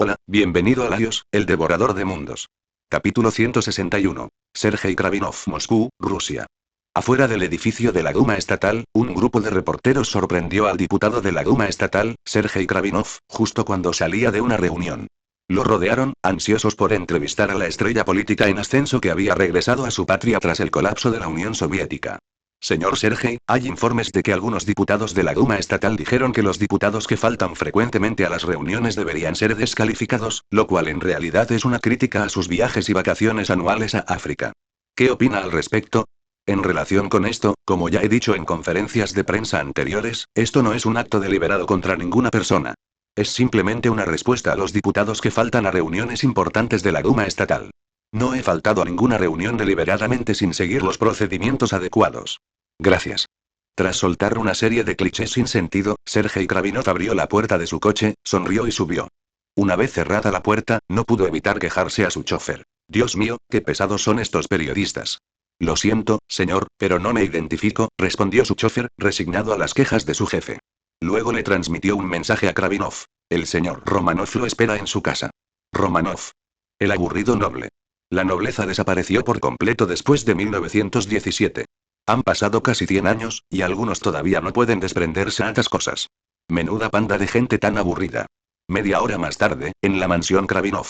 Hola, bienvenido a Laios, el devorador de mundos. Capítulo 161. Sergei Kravinov, Moscú, Rusia. Afuera del edificio de la Duma Estatal, un grupo de reporteros sorprendió al diputado de la Duma Estatal, Sergei Kravinov, justo cuando salía de una reunión. Lo rodearon, ansiosos por entrevistar a la estrella política en ascenso que había regresado a su patria tras el colapso de la Unión Soviética. Señor Sergei, hay informes de que algunos diputados de la Duma Estatal dijeron que los diputados que faltan frecuentemente a las reuniones deberían ser descalificados, lo cual en realidad es una crítica a sus viajes y vacaciones anuales a África. ¿Qué opina al respecto? En relación con esto, como ya he dicho en conferencias de prensa anteriores, esto no es un acto deliberado contra ninguna persona. Es simplemente una respuesta a los diputados que faltan a reuniones importantes de la Duma Estatal. No he faltado a ninguna reunión deliberadamente sin seguir los procedimientos adecuados. Gracias. Tras soltar una serie de clichés sin sentido, Sergei Kravinov abrió la puerta de su coche, sonrió y subió. Una vez cerrada la puerta, no pudo evitar quejarse a su chofer. Dios mío, qué pesados son estos periodistas. Lo siento, señor, pero no me identifico, respondió su chofer, resignado a las quejas de su jefe. Luego le transmitió un mensaje a Kravinov. El señor Romanov lo espera en su casa. Romanov. El aburrido noble. La nobleza desapareció por completo después de 1917. Han pasado casi 100 años, y algunos todavía no pueden desprenderse a estas cosas. Menuda panda de gente tan aburrida. Media hora más tarde, en la mansión Kravinov.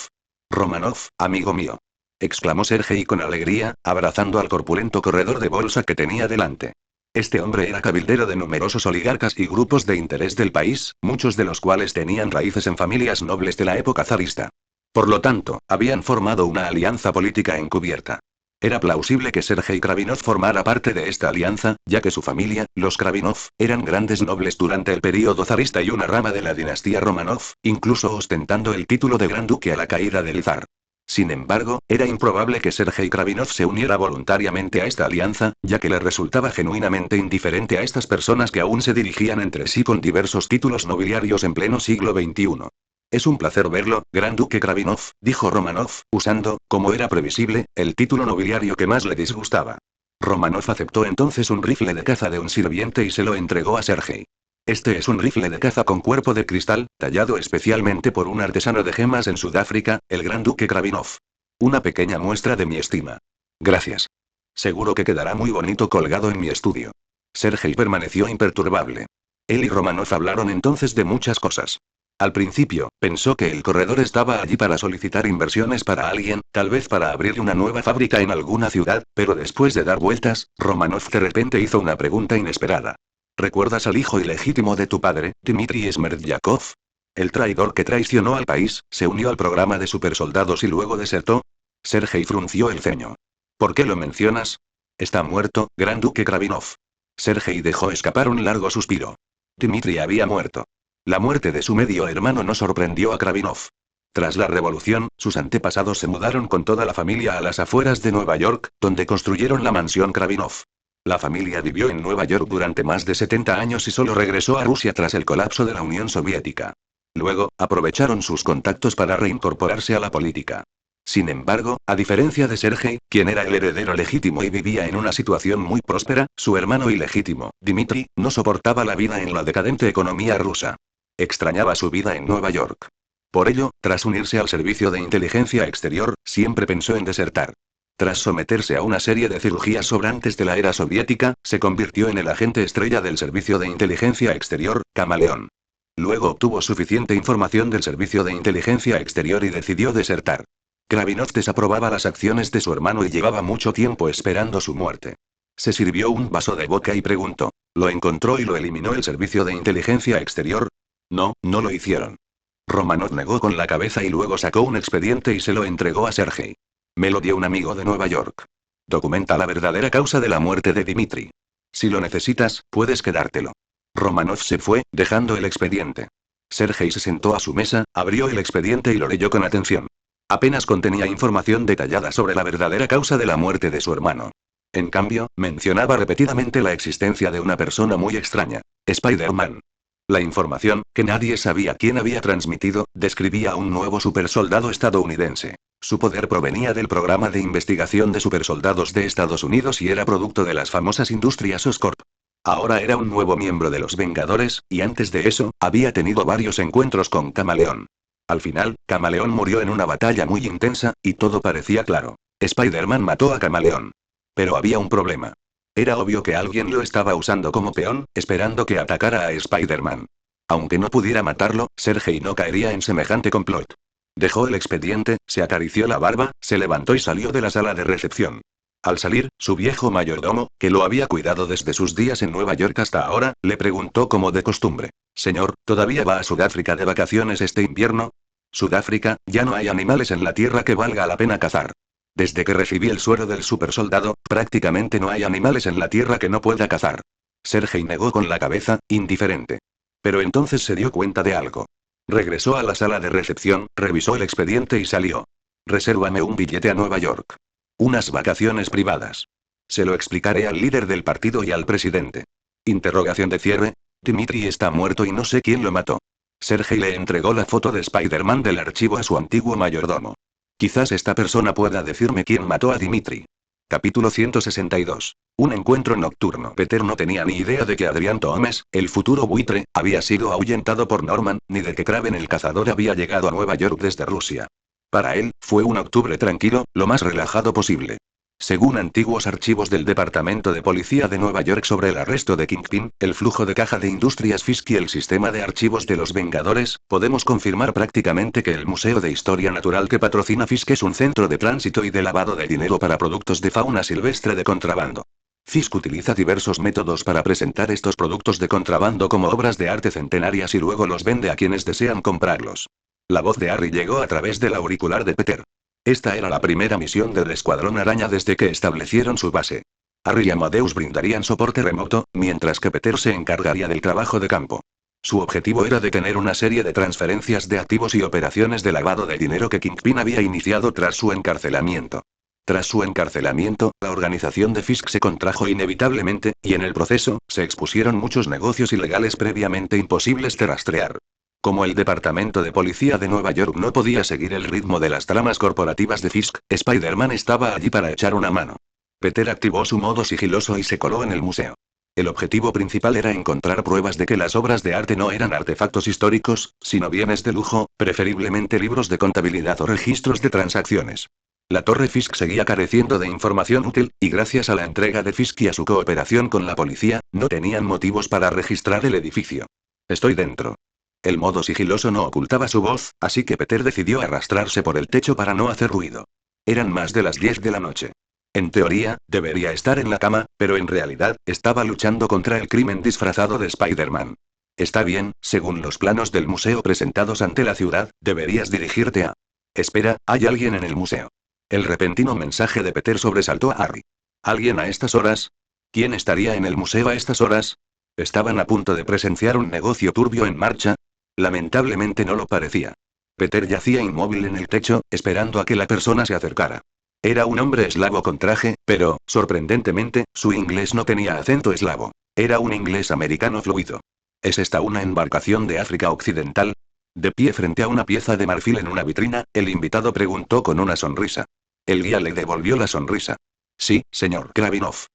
Romanov, amigo mío. Exclamó Sergei con alegría, abrazando al corpulento corredor de bolsa que tenía delante. Este hombre era cabildero de numerosos oligarcas y grupos de interés del país, muchos de los cuales tenían raíces en familias nobles de la época zarista. Por lo tanto, habían formado una alianza política encubierta. Era plausible que Sergei Kravinov formara parte de esta alianza, ya que su familia, los Kravinov, eran grandes nobles durante el período zarista y una rama de la dinastía Romanov, incluso ostentando el título de Gran Duque a la caída del zar. Sin embargo, era improbable que Sergei Kravinov se uniera voluntariamente a esta alianza, ya que le resultaba genuinamente indiferente a estas personas que aún se dirigían entre sí con diversos títulos nobiliarios en pleno siglo XXI. Es un placer verlo, Gran Duque Kravinov, dijo Romanov, usando, como era previsible, el título nobiliario que más le disgustaba. Romanov aceptó entonces un rifle de caza de un sirviente y se lo entregó a Sergei. Este es un rifle de caza con cuerpo de cristal, tallado especialmente por un artesano de gemas en Sudáfrica, el Gran Duque Kravinov. Una pequeña muestra de mi estima. Gracias. Seguro que quedará muy bonito colgado en mi estudio. Sergei permaneció imperturbable. Él y Romanov hablaron entonces de muchas cosas. Al principio, pensó que el corredor estaba allí para solicitar inversiones para alguien, tal vez para abrir una nueva fábrica en alguna ciudad, pero después de dar vueltas, Romanov de repente hizo una pregunta inesperada. ¿Recuerdas al hijo ilegítimo de tu padre, Dmitry Smerdyakov? El traidor que traicionó al país, se unió al programa de supersoldados y luego desertó. Sergei frunció el ceño. ¿Por qué lo mencionas? Está muerto, Gran Duque Kravinov. Sergei dejó escapar un largo suspiro. Dmitry había muerto. La muerte de su medio hermano no sorprendió a Kravinov. Tras la revolución, sus antepasados se mudaron con toda la familia a las afueras de Nueva York, donde construyeron la mansión Kravinov. La familia vivió en Nueva York durante más de 70 años y solo regresó a Rusia tras el colapso de la Unión Soviética. Luego, aprovecharon sus contactos para reincorporarse a la política. Sin embargo, a diferencia de Sergei, quien era el heredero legítimo y vivía en una situación muy próspera, su hermano ilegítimo, Dmitry, no soportaba la vida en la decadente economía rusa. Extrañaba su vida en Nueva York. Por ello, tras unirse al servicio de inteligencia exterior, siempre pensó en desertar. Tras someterse a una serie de cirugías sobrantes de la era soviética, se convirtió en el agente estrella del servicio de inteligencia exterior, Camaleón. Luego obtuvo suficiente información del servicio de inteligencia exterior y decidió desertar. Kravinov desaprobaba las acciones de su hermano y llevaba mucho tiempo esperando su muerte. Se sirvió un vaso de vodka y preguntó. ¿Lo encontró y lo eliminó el servicio de inteligencia exterior? No, no lo hicieron. Romanov negó con la cabeza y luego sacó un expediente y se lo entregó a Sergei. Me lo dio un amigo de Nueva York. Documenta la verdadera causa de la muerte de Dmitry. Si lo necesitas, puedes quedártelo. Romanov se fue, dejando el expediente. Sergei se sentó a su mesa, abrió el expediente y lo leyó con atención. Apenas contenía información detallada sobre la verdadera causa de la muerte de su hermano. En cambio, mencionaba repetidamente la existencia de una persona muy extraña, Spider-Man. La información, que nadie sabía quién había transmitido, describía a un nuevo supersoldado estadounidense. Su poder provenía del programa de investigación de supersoldados de Estados Unidos y era producto de las famosas industrias Oscorp. Ahora era un nuevo miembro de los Vengadores, y antes de eso, había tenido varios encuentros con Camaleón. Al final, Camaleón murió en una batalla muy intensa, y todo parecía claro. Spider-Man mató a Camaleón. Pero había un problema. Era obvio que alguien lo estaba usando como peón, esperando que atacara a Spider-Man. Aunque no pudiera matarlo, Sergei no caería en semejante complot. Dejó el expediente, se acarició la barba, se levantó y salió de la sala de recepción. Al salir, su viejo mayordomo, que lo había cuidado desde sus días en Nueva York hasta ahora, le preguntó como de costumbre: «Señor, ¿todavía va a Sudáfrica de vacaciones este invierno?» «Sudáfrica, ya no hay animales en la tierra que valga la pena cazar. Desde que recibí el suero del supersoldado, prácticamente no hay animales en la tierra que no pueda cazar». Sergei negó con la cabeza, indiferente. Pero entonces se dio cuenta de algo. Regresó a la sala de recepción, revisó el expediente y salió. «Resérvame un billete a Nueva York. Unas vacaciones privadas. Se lo explicaré al líder del partido y al presidente». Interrogación de cierre. «Dimitri está muerto y no sé quién lo mató». Sergei le entregó la foto de Spider-Man del archivo a su antiguo mayordomo. «Quizás esta persona pueda decirme quién mató a Dimitri». Capítulo 162. Un encuentro nocturno. Peter no tenía ni idea de que Adrián Toomes, el futuro buitre, había sido ahuyentado por Norman, ni de que Kraven el cazador había llegado a Nueva York desde Rusia. Para él, fue un octubre tranquilo, lo más relajado posible. Según antiguos archivos del Departamento de Policía de Nueva York sobre el arresto de Kingpin, el flujo de caja de Industrias Fisk y el sistema de archivos de los Vengadores, podemos confirmar prácticamente que el Museo de Historia Natural que patrocina Fisk es un centro de tránsito y de lavado de dinero para productos de fauna silvestre de contrabando. Fisk utiliza diversos métodos para presentar estos productos de contrabando como obras de arte centenarias y luego los vende a quienes desean comprarlos. La voz de Harry llegó a través del auricular de Peter. Esta era la primera misión del Escuadrón Araña desde que establecieron su base. Harry y Amadeus brindarían soporte remoto, mientras que Peter se encargaría del trabajo de campo. Su objetivo era detener una serie de transferencias de activos y operaciones de lavado de dinero que Kingpin había iniciado tras su encarcelamiento. Tras su encarcelamiento, la organización de Fisk se contrajo inevitablemente, y en el proceso, se expusieron muchos negocios ilegales previamente imposibles de rastrear. Como el Departamento de Policía de Nueva York no podía seguir el ritmo de las tramas corporativas de Fisk, Spider-Man estaba allí para echar una mano. Peter activó su modo sigiloso y se coló en el museo. El objetivo principal era encontrar pruebas de que las obras de arte no eran artefactos históricos, sino bienes de lujo, preferiblemente libros de contabilidad o registros de transacciones. La Torre Fisk seguía careciendo de información útil, y gracias a la entrega de Fisk y a su cooperación con la policía, no tenían motivos para registrar el edificio. «Estoy dentro». El modo sigiloso no ocultaba su voz, así que Peter decidió arrastrarse por el techo para no hacer ruido. Eran más de las 10 de la noche. En teoría, debería estar en la cama, pero en realidad, estaba luchando contra el crimen disfrazado de Spider-Man. «Está bien, según los planos del museo presentados ante la ciudad, deberías dirigirte a...». «Espera, hay alguien en el museo». El repentino mensaje de Peter sobresaltó a Harry. «¿Alguien a estas horas? ¿Quién estaría en el museo a estas horas?» ¿Estaban a punto de presenciar un negocio turbio en marcha? Lamentablemente no lo parecía. Peter yacía inmóvil en el techo, esperando a que la persona se acercara. Era un hombre eslavo con traje, pero, sorprendentemente, su inglés no tenía acento eslavo. Era un inglés americano fluido. ¿Es esta una embarcación de África Occidental? De pie frente a una pieza de marfil en una vitrina, el invitado preguntó con una sonrisa. El guía le devolvió la sonrisa. «Sí, señor Kravinov.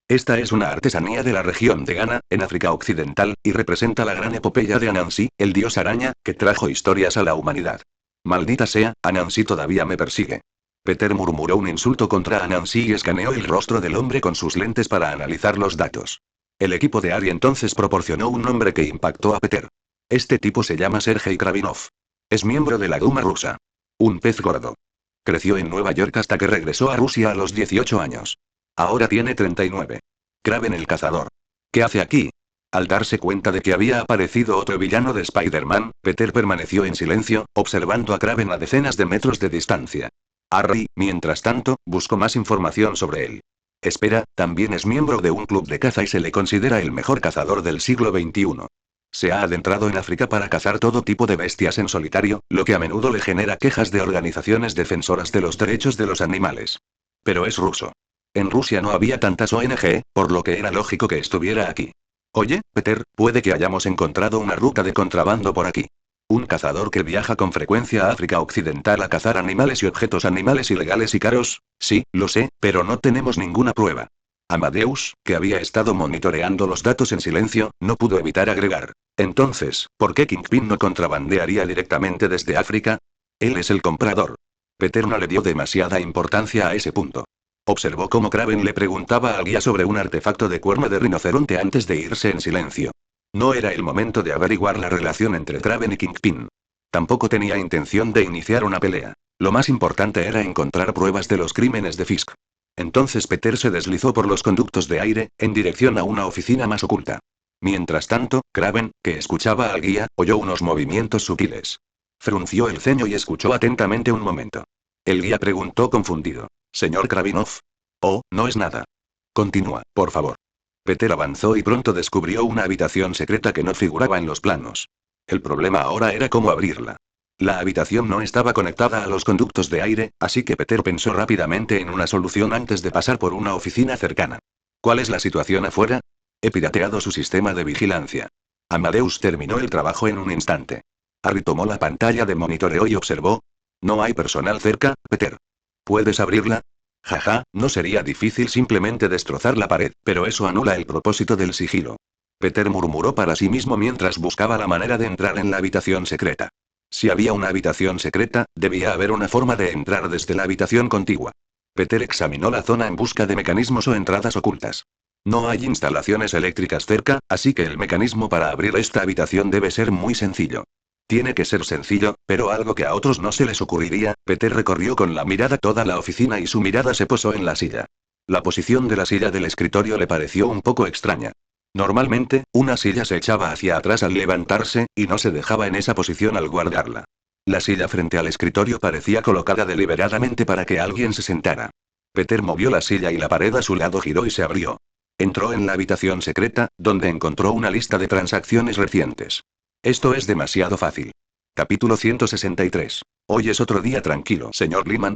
Esta es una artesanía de la región de Ghana, en África Occidental, y representa la gran epopeya de Anansi, el dios araña, que trajo historias a la humanidad. Maldita sea, Anansi todavía me persigue». Peter murmuró un insulto contra Anansi y escaneó el rostro del hombre con sus lentes para analizar los datos. El equipo de Ari entonces proporcionó un nombre que impactó a Peter. Este tipo se llama Sergei Kravinov. Es miembro de la Duma rusa. Un pez gordo. Creció en Nueva York hasta que regresó a Rusia a los 18 años. Ahora tiene 39. Kraven el cazador. ¿Qué hace aquí? Al darse cuenta de que había aparecido otro villano de Spider-Man, Peter permaneció en silencio, observando a Kraven a decenas de metros de distancia. Harry, mientras tanto, buscó más información sobre él. Espera, también es miembro de un club de caza y se le considera el mejor cazador del siglo XXI. Se ha adentrado en África para cazar todo tipo de bestias en solitario, lo que a menudo le genera quejas de organizaciones defensoras de los derechos de los animales. Pero es ruso. En Rusia no había tantas ONG, por lo que era lógico que estuviera aquí. Oye, Peter, puede que hayamos encontrado una ruta de contrabando por aquí. Un cazador que viaja con frecuencia a África Occidental a cazar animales y objetos animales ilegales y caros. Sí, lo sé, pero no tenemos ninguna prueba. Amadeus, que había estado monitoreando los datos en silencio, no pudo evitar agregar. Entonces, ¿por qué Kingpin no contrabandearía directamente desde África? Él es el comprador. Peter no le dio demasiada importancia a ese punto. Observó cómo Kraven le preguntaba al guía sobre un artefacto de cuerno de rinoceronte antes de irse en silencio. No era el momento de averiguar la relación entre Kraven y Kingpin. Tampoco tenía intención de iniciar una pelea. Lo más importante era encontrar pruebas de los crímenes de Fisk. Entonces Peter se deslizó por los conductos de aire, en dirección a una oficina más oculta. Mientras tanto, Kraven, que escuchaba al guía, oyó unos movimientos sutiles. Frunció el ceño y escuchó atentamente un momento. El guía preguntó confundido. ¿Señor Kravinov? Oh, no es nada. Continúa, por favor. Peter avanzó y pronto descubrió una habitación secreta que no figuraba en los planos. El problema ahora era cómo abrirla. La habitación no estaba conectada a los conductos de aire, así que Peter pensó rápidamente en una solución antes de pasar por una oficina cercana. ¿Cuál es la situación afuera? He pirateado su sistema de vigilancia. Amadeus terminó el trabajo en un instante. Harry tomó la pantalla de monitoreo y observó. No hay personal cerca, Peter. ¿Puedes abrirla? Jaja, no sería difícil simplemente destrozar la pared, pero eso anula el propósito del sigilo. Peter murmuró para sí mismo mientras buscaba la manera de entrar en la habitación secreta. Si había una habitación secreta, debía haber una forma de entrar desde la habitación contigua. Peter examinó la zona en busca de mecanismos o entradas ocultas. No hay instalaciones eléctricas cerca, así que el mecanismo para abrir esta habitación debe ser muy sencillo. Tiene que ser sencillo, pero algo que a otros no se les ocurriría. Peter recorrió con la mirada toda la oficina y su mirada se posó en la silla. La posición de la silla del escritorio le pareció un poco extraña. Normalmente, una silla se echaba hacia atrás al levantarse, y no se dejaba en esa posición al guardarla. La silla frente al escritorio parecía colocada deliberadamente para que alguien se sentara. Peter movió la silla y la pared a su lado giró y se abrió. Entró en la habitación secreta, donde encontró una lista de transacciones recientes. Esto es demasiado fácil. Capítulo 163. Hoy es otro día tranquilo, señor Lyman.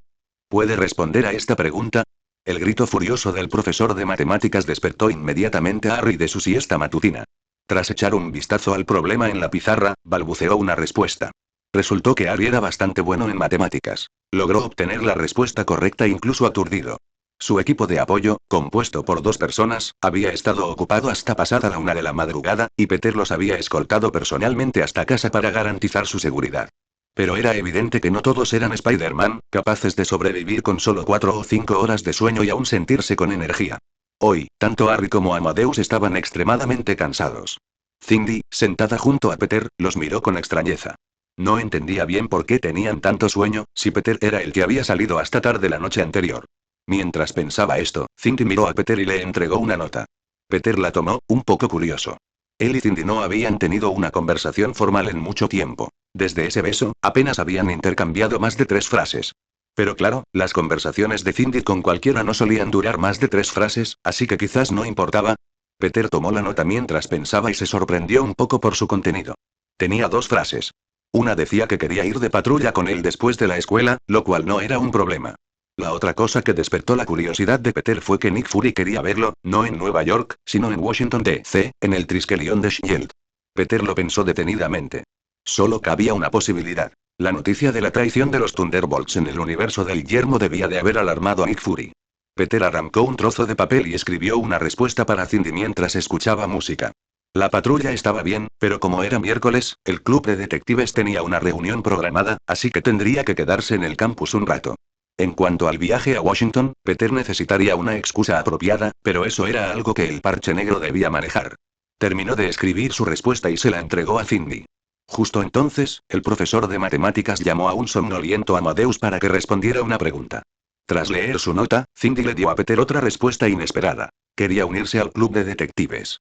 ¿Puede responder a esta pregunta? El grito furioso del profesor de matemáticas despertó inmediatamente a Harry de su siesta matutina. Tras echar un vistazo al problema en la pizarra, balbuceó una respuesta. Resultó que Harry era bastante bueno en matemáticas. Logró obtener la respuesta correcta incluso aturdido. Su equipo de apoyo, compuesto por 2 personas, había estado ocupado hasta pasada la 1 de la madrugada, y Peter los había escoltado personalmente hasta casa para garantizar su seguridad. Pero era evidente que no todos eran Spider-Man, capaces de sobrevivir con solo 4 o 5 horas de sueño y aún sentirse con energía. Hoy, tanto Harry como Amadeus estaban extremadamente cansados. Cindy, sentada junto a Peter, los miró con extrañeza. No entendía bien por qué tenían tanto sueño, si Peter era el que había salido hasta tarde la noche anterior. Mientras pensaba esto, Cindy miró a Peter y le entregó una nota. Peter la tomó, un poco curioso. Él y Cindy no habían tenido una conversación formal en mucho tiempo. Desde ese beso, apenas habían intercambiado más de 3 frases. Pero claro, las conversaciones de Cindy con cualquiera no solían durar más de 3 frases, así que quizás no importaba. Peter tomó la nota mientras pensaba y se sorprendió un poco por su contenido. Tenía 2 frases. Una decía que quería ir de patrulla con él después de la escuela, lo cual no era un problema. La otra cosa que despertó la curiosidad de Peter fue que Nick Fury quería verlo, no en Nueva York, sino en Washington D.C., en el Triskelion de Shield. Peter lo pensó detenidamente. Solo cabía una posibilidad. La noticia de la traición de los Thunderbolts en el universo del yermo debía de haber alarmado a Nick Fury. Peter arrancó un trozo de papel y escribió una respuesta para Cindy mientras escuchaba música. La patrulla estaba bien, pero como era miércoles, el club de detectives tenía una reunión programada, así que tendría que quedarse en el campus un rato. En cuanto al viaje a Washington, Peter necesitaría una excusa apropiada, pero eso era algo que el parche negro debía manejar. Terminó de escribir su respuesta y se la entregó a Cindy. Justo entonces, el profesor de matemáticas llamó a un somnoliento Amadeus para que respondiera una pregunta. Tras leer su nota, Cindy le dio a Peter otra respuesta inesperada. Quería unirse al club de detectives.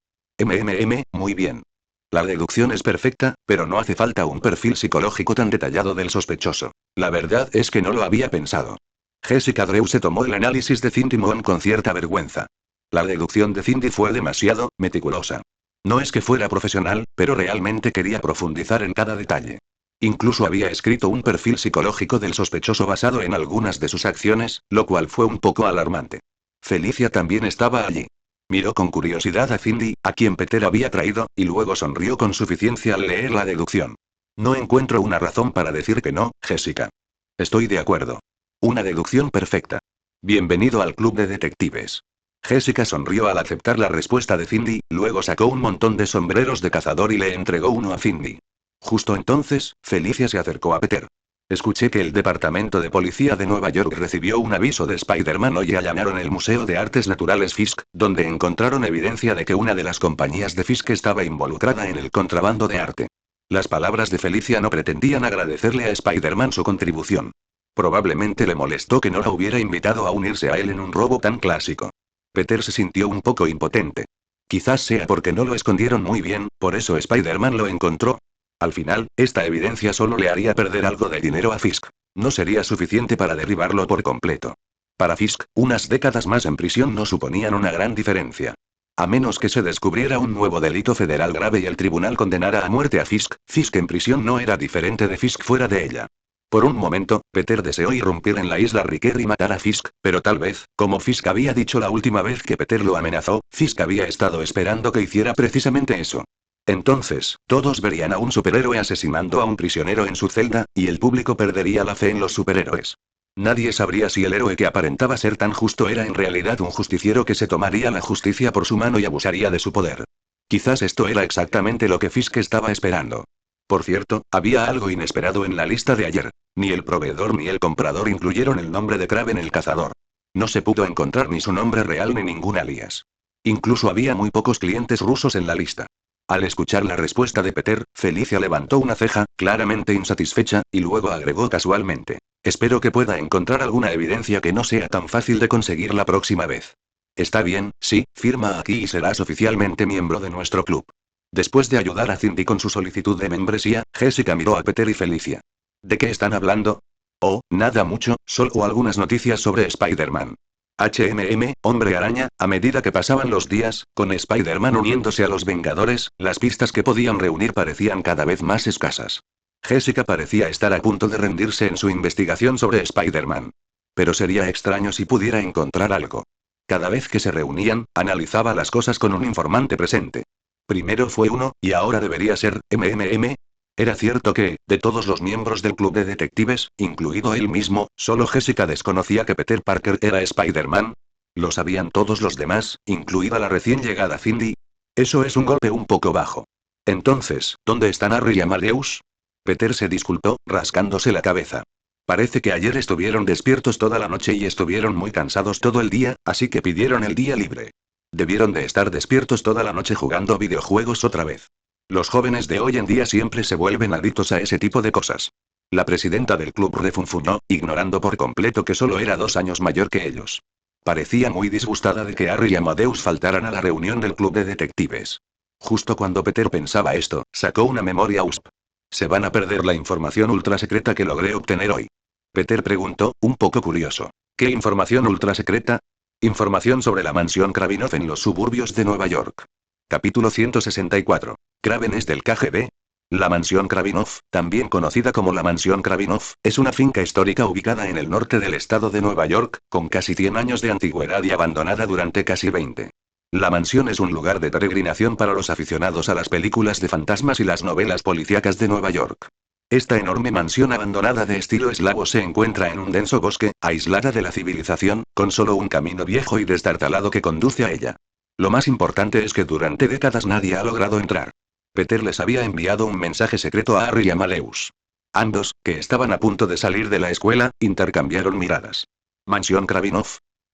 Muy bien. La deducción es perfecta, pero no hace falta un perfil psicológico tan detallado del sospechoso. La verdad es que no lo había pensado. Jessica Drew se tomó el análisis de Cindy Moon con cierta vergüenza. La deducción de Cindy fue demasiado meticulosa. No es que fuera profesional, pero realmente quería profundizar en cada detalle. Incluso había escrito un perfil psicológico del sospechoso basado en algunas de sus acciones, lo cual fue un poco alarmante. Felicia también estaba allí. Miró con curiosidad a Cindy, a quien Peter había traído, y luego sonrió con suficiencia al leer la deducción. No encuentro una razón para decir que no, Jessica. Estoy de acuerdo. Una deducción perfecta. Bienvenido al club de detectives. Jessica sonrió al aceptar la respuesta de Cindy, luego sacó un montón de sombreros de cazador y le entregó uno a Cindy. Justo entonces, Felicia se acercó a Peter. Escuché que el Departamento de Policía de Nueva York recibió un aviso de Spider-Man hoy y allanaron el Museo de Artes Naturales Fisk, donde encontraron evidencia de que una de las compañías de Fisk estaba involucrada en el contrabando de arte. Las palabras de Felicia no pretendían agradecerle a Spider-Man su contribución. Probablemente le molestó que no la hubiera invitado a unirse a él en un robo tan clásico. Peter se sintió un poco impotente. Quizás sea porque no lo escondieron muy bien, por eso Spider-Man lo encontró. Al final, esta evidencia solo le haría perder algo de dinero a Fisk. No sería suficiente para derribarlo por completo. Para Fisk, unas décadas más en prisión no suponían una gran diferencia. A menos que se descubriera un nuevo delito federal grave y el tribunal condenara a muerte a Fisk, Fisk en prisión no era diferente de Fisk fuera de ella. Por un momento, Peter deseó irrumpir en la isla Riker y matar a Fisk, pero tal vez, como Fisk había dicho la última vez que Peter lo amenazó, Fisk había estado esperando que hiciera precisamente eso. Entonces, todos verían a un superhéroe asesinando a un prisionero en su celda, y el público perdería la fe en los superhéroes. Nadie sabría si el héroe que aparentaba ser tan justo era en realidad un justiciero que se tomaría la justicia por su mano y abusaría de su poder. Quizás esto era exactamente lo que Fisk estaba esperando. Por cierto, había algo inesperado en la lista de ayer. Ni el proveedor ni el comprador incluyeron el nombre de Kraven el cazador. No se pudo encontrar ni su nombre real ni ningún alias. Incluso había muy pocos clientes rusos en la lista. Al escuchar la respuesta de Peter, Felicia levantó una ceja, claramente insatisfecha, y luego agregó casualmente: espero que pueda encontrar alguna evidencia que no sea tan fácil de conseguir la próxima vez. Está bien, sí, firma aquí y serás oficialmente miembro de nuestro club. Después de ayudar a Cindy con su solicitud de membresía, Jessica miró a Peter y Felicia. ¿De qué están hablando? Oh, nada mucho, solo algunas noticias sobre Spider-Man. Hombre Araña, a medida que pasaban los días, con Spider-Man uniéndose a los Vengadores, las pistas que podían reunir parecían cada vez más escasas. Jessica parecía estar a punto de rendirse en su investigación sobre Spider-Man. Pero sería extraño si pudiera encontrar algo. Cada vez que se reunían, analizaba las cosas con un informante presente. Primero fue uno, y ahora debería ser, Era cierto que, de todos los miembros del club de detectives, incluido él mismo, solo Jessica desconocía que Peter Parker era Spider-Man. ¿Lo sabían todos los demás, incluida la recién llegada Cindy? Eso es un golpe un poco bajo. Entonces, ¿dónde están Harry y Amadeus? Peter se disculpó, rascándose la cabeza. Parece que ayer estuvieron despiertos toda la noche y estuvieron muy cansados todo el día, así que pidieron el día libre. Debieron de estar despiertos toda la noche jugando videojuegos otra vez. Los jóvenes de hoy en día siempre se vuelven adictos a ese tipo de cosas. La presidenta del club refunfuñó, ignorando por completo que solo era 2 años mayor que ellos. Parecía muy disgustada de que Harry y Amadeus faltaran a la reunión del club de detectives. Justo cuando Peter pensaba esto, sacó una memoria USB. Se van a perder la información ultra secreta que logré obtener hoy. Peter preguntó, un poco curioso. ¿Qué información ultra secreta? Información sobre la mansión Kravinov en los suburbios de Nueva York. Capítulo 164. ¿Kraven es del KGB? La mansión Kravinov, también conocida como la mansión Kravinov, es una finca histórica ubicada en el norte del estado de Nueva York, con casi 100 años de antigüedad y abandonada durante casi 20. La mansión es un lugar de peregrinación para los aficionados a las películas de fantasmas y las novelas policíacas de Nueva York. Esta enorme mansión abandonada de estilo eslavo se encuentra en un denso bosque, aislada de la civilización, con solo un camino viejo y destartalado que conduce a ella. Lo más importante es que durante décadas nadie ha logrado entrar. Peter les había enviado un mensaje secreto a Harry y a Amadeus. Ambos, que estaban a punto de salir de la escuela, intercambiaron miradas. ¿Mansión Kravinov?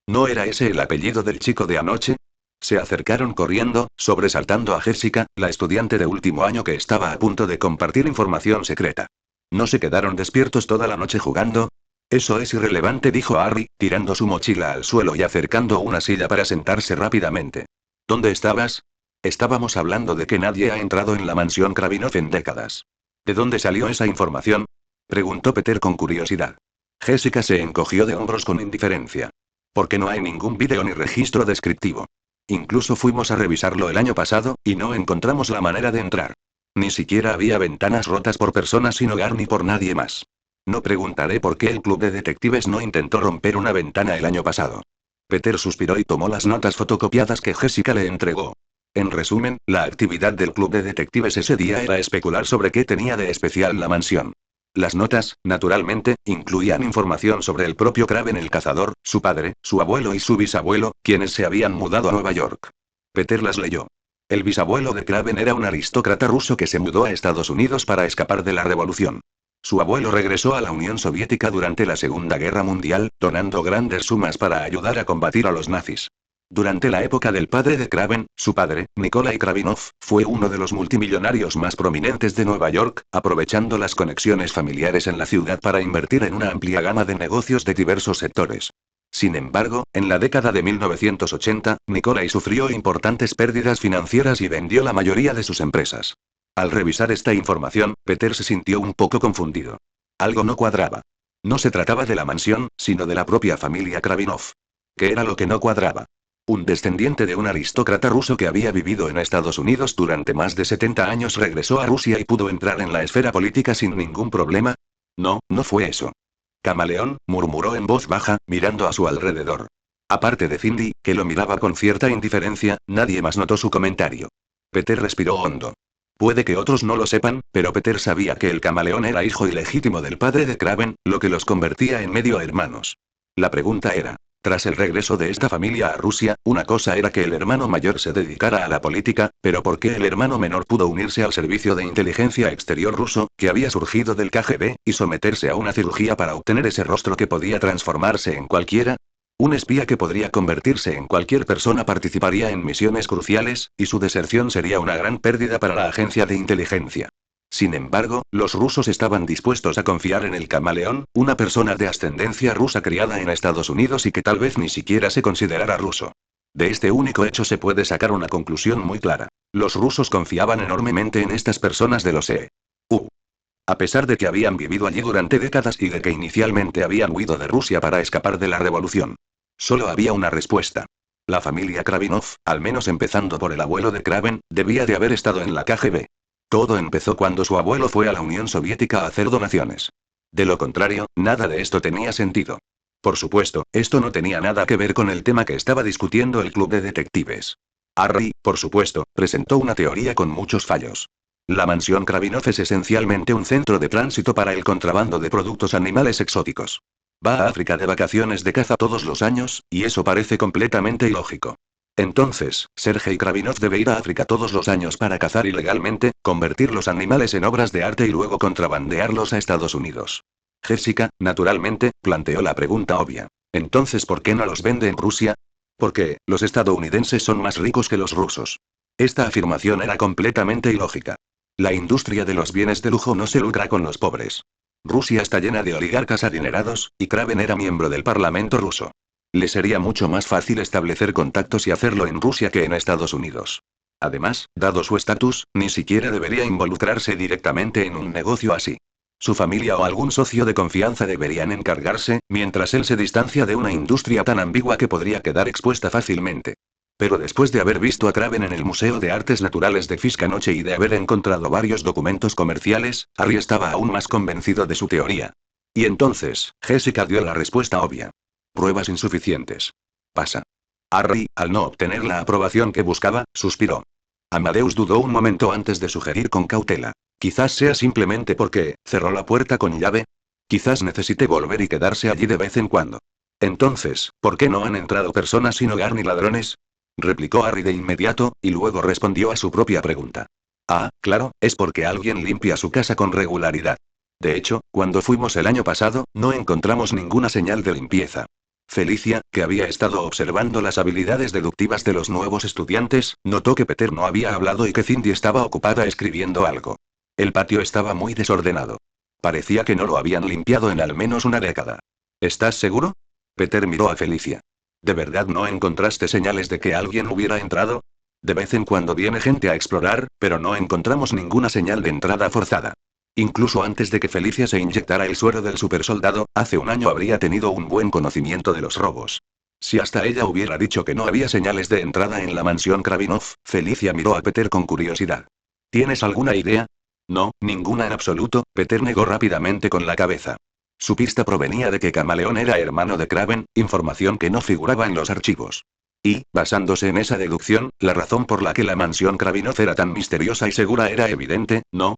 ¿No era ese el apellido del chico de anoche? Se acercaron corriendo, sobresaltando a Jessica, la estudiante de último año que estaba a punto de compartir información secreta. ¿No se quedaron despiertos toda la noche jugando? Eso es irrelevante, dijo Harry, tirando su mochila al suelo y acercando una silla para sentarse rápidamente. ¿Dónde estabas? Estábamos hablando de que nadie ha entrado en la mansión Kravinov en décadas. ¿De dónde salió esa información? Preguntó Peter con curiosidad. Jessica se encogió de hombros con indiferencia. Porque no hay ningún vídeo ni registro descriptivo. Incluso fuimos a revisarlo el año pasado, y no encontramos la manera de entrar. Ni siquiera había ventanas rotas por personas sin hogar ni por nadie más. No preguntaré por qué el club de detectives no intentó romper una ventana el año pasado. Peter suspiró y tomó las notas fotocopiadas que Jessica le entregó. En resumen, la actividad del club de detectives ese día era especular sobre qué tenía de especial la mansión. Las notas, naturalmente, incluían información sobre el propio Kraven el cazador, su padre, su abuelo y su bisabuelo, quienes se habían mudado a Nueva York. Peter las leyó. El bisabuelo de Kraven era un aristócrata ruso que se mudó a Estados Unidos para escapar de la revolución. Su abuelo regresó a la Unión Soviética durante la Segunda Guerra Mundial, donando grandes sumas para ayudar a combatir a los nazis. Durante la época del padre de Kraven, su padre, Nikolai Kravinov, fue uno de los multimillonarios más prominentes de Nueva York, aprovechando las conexiones familiares en la ciudad para invertir en una amplia gama de negocios de diversos sectores. Sin embargo, en la década de 1980, Nikolai sufrió importantes pérdidas financieras y vendió la mayoría de sus empresas. Al revisar esta información, Peter se sintió un poco confundido. Algo no cuadraba. No se trataba de la mansión, sino de la propia familia Kravinov. ¿Qué era lo que no cuadraba? Un descendiente de un aristócrata ruso que había vivido en Estados Unidos durante más de 70 años regresó a Rusia y pudo entrar en la esfera política sin ningún problema. No, no fue eso. Camaleón, murmuró en voz baja, mirando a su alrededor. Aparte de Cindy, que lo miraba con cierta indiferencia, nadie más notó su comentario. Peter respiró hondo. Puede que otros no lo sepan, pero Peter sabía que el camaleón era hijo ilegítimo del padre de Kraven, lo que los convertía en medio hermanos. La pregunta era, tras el regreso de esta familia a Rusia, una cosa era que el hermano mayor se dedicara a la política, pero ¿por qué el hermano menor pudo unirse al servicio de inteligencia exterior ruso, que había surgido del KGB, y someterse a una cirugía para obtener ese rostro que podía transformarse en cualquiera? Un espía que podría convertirse en cualquier persona participaría en misiones cruciales, y su deserción sería una gran pérdida para la agencia de inteligencia. Sin embargo, los rusos estaban dispuestos a confiar en el camaleón, una persona de ascendencia rusa criada en Estados Unidos y que tal vez ni siquiera se considerara ruso. De este único hecho se puede sacar una conclusión muy clara. Los rusos confiaban enormemente en estas personas de los EU. A pesar de que habían vivido allí durante décadas y de que inicialmente habían huido de Rusia para escapar de la revolución. Solo había una respuesta. La familia Kravinov, al menos empezando por el abuelo de Kraven, debía de haber estado en la KGB. Todo empezó cuando su abuelo fue a la Unión Soviética a hacer donaciones. De lo contrario, nada de esto tenía sentido. Por supuesto, esto no tenía nada que ver con el tema que estaba discutiendo el club de detectives. Harry, por supuesto, presentó una teoría con muchos fallos. La mansión Kravinov es esencialmente un centro de tránsito para el contrabando de productos animales exóticos. Va a África de vacaciones de caza todos los años, y eso parece completamente ilógico. Entonces, Sergei Kravinov debe ir a África todos los años para cazar ilegalmente, convertir los animales en obras de arte y luego contrabandearlos a Estados Unidos. Jessica, naturalmente, planteó la pregunta obvia. Entonces, ¿por qué no los vende en Rusia? Porque, los estadounidenses son más ricos que los rusos. Esta afirmación era completamente ilógica. La industria de los bienes de lujo no se lucra con los pobres. Rusia está llena de oligarcas adinerados, y Kraven era miembro del Parlamento ruso. Le sería mucho más fácil establecer contactos y hacerlo en Rusia que en Estados Unidos. Además, dado su estatus, ni siquiera debería involucrarse directamente en un negocio así. Su familia o algún socio de confianza deberían encargarse, mientras él se distancia de una industria tan ambigua que podría quedar expuesta fácilmente. Pero después de haber visto a Kraven en el Museo de Artes Naturales de Fisk anoche y de haber encontrado varios documentos comerciales, Harry estaba aún más convencido de su teoría. Y entonces, Jessica dio la respuesta obvia. Pruebas insuficientes. Pasa. Harry, al no obtener la aprobación que buscaba, suspiró. Amadeus dudó un momento antes de sugerir con cautela. Quizás sea simplemente porque, cerró la puerta con llave. Quizás necesite volver y quedarse allí de vez en cuando. Entonces, ¿por qué no han entrado personas sin hogar ni ladrones? Replicó Harry de inmediato, y luego respondió a su propia pregunta. Ah, claro, es porque alguien limpia su casa con regularidad. De hecho, cuando fuimos el año pasado, no encontramos ninguna señal de limpieza. Felicia, que había estado observando las habilidades deductivas de los nuevos estudiantes, notó que Peter no había hablado y que Cindy estaba ocupada escribiendo algo. El patio estaba muy desordenado. Parecía que no lo habían limpiado en al menos una década. ¿Estás seguro? Peter miró a Felicia. ¿De verdad no encontraste señales de que alguien hubiera entrado? De vez en cuando viene gente a explorar, pero no encontramos ninguna señal de entrada forzada. Incluso antes de que Felicia se inyectara el suero del supersoldado, hace un año habría tenido un buen conocimiento de los robos. Si hasta ella hubiera dicho que no había señales de entrada en la mansión Kravinov, Felicia miró a Peter con curiosidad. ¿Tienes alguna idea? No, ninguna en absoluto, Peter negó rápidamente con la cabeza. Su pista provenía de que Camaleón era hermano de Kraven, información que no figuraba en los archivos. Y, basándose en esa deducción, la razón por la que la mansión Kravinov era tan misteriosa y segura era evidente, ¿no?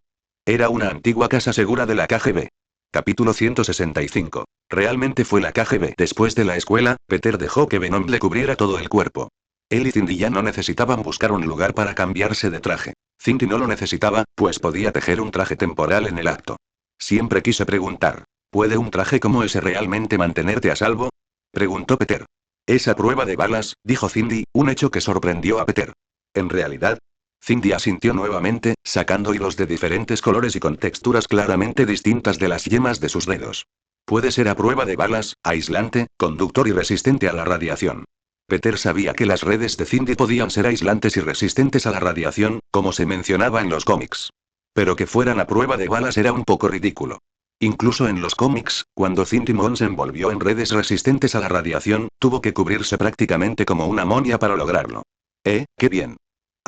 Era una antigua casa segura de la KGB. Capítulo 165. Realmente fue la KGB. Después de la escuela, Peter dejó que Venom le cubriera todo el cuerpo. Él y Cindy ya no necesitaban buscar un lugar para cambiarse de traje. Cindy no lo necesitaba, pues podía tejer un traje temporal en el acto. Siempre quise preguntar, ¿puede un traje como ese realmente mantenerte a salvo? Preguntó Peter. Esa prueba de balas, dijo Cindy, un hecho que sorprendió a Peter. En realidad, Cindy asintió nuevamente, sacando hilos de diferentes colores y con texturas claramente distintas de las yemas de sus dedos. Puede ser a prueba de balas, aislante, conductor y resistente a la radiación. Peter sabía que las redes de Cindy podían ser aislantes y resistentes a la radiación, como se mencionaba en los cómics. Pero que fueran a prueba de balas era un poco ridículo. Incluso en los cómics, cuando Cindy Mon se envolvió en redes resistentes a la radiación, tuvo que cubrirse prácticamente como una momia para lograrlo. ¡Qué bien!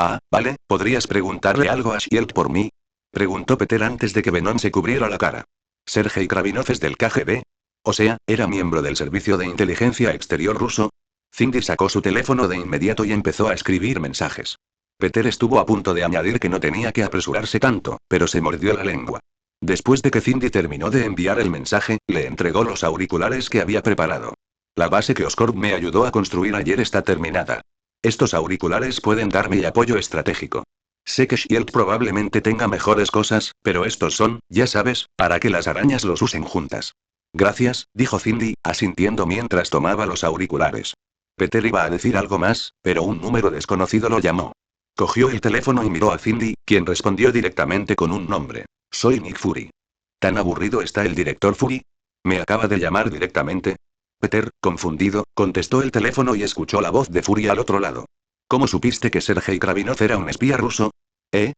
Ah, vale, ¿podrías preguntarle algo a Shield por mí? Preguntó Peter antes de que Venom se cubriera la cara. ¿Sergei Kravinov es del KGB? O sea, ¿era miembro del Servicio de Inteligencia Exterior ruso? Cindy sacó su teléfono de inmediato y empezó a escribir mensajes. Peter estuvo a punto de añadir que no tenía que apresurarse tanto, pero se mordió la lengua. Después de que Cindy terminó de enviar el mensaje, le entregó los auriculares que había preparado. La base que Oscorp me ayudó a construir ayer está terminada. Estos auriculares pueden darme apoyo estratégico. Sé que Shield probablemente tenga mejores cosas, pero estos son, ya sabes, para que las arañas los usen juntas. Gracias, dijo Cindy, asintiendo mientras tomaba los auriculares. Peter iba a decir algo más, pero un número desconocido lo llamó. Cogió el teléfono y miró a Cindy, quien respondió directamente con un nombre. Soy Nick Fury. ¿Tan aburrido está el director Fury? ¿Me acaba de llamar directamente? Peter, confundido, contestó el teléfono y escuchó la voz de Fury al otro lado. ¿Cómo supiste que Sergei Kravinov era un espía ruso?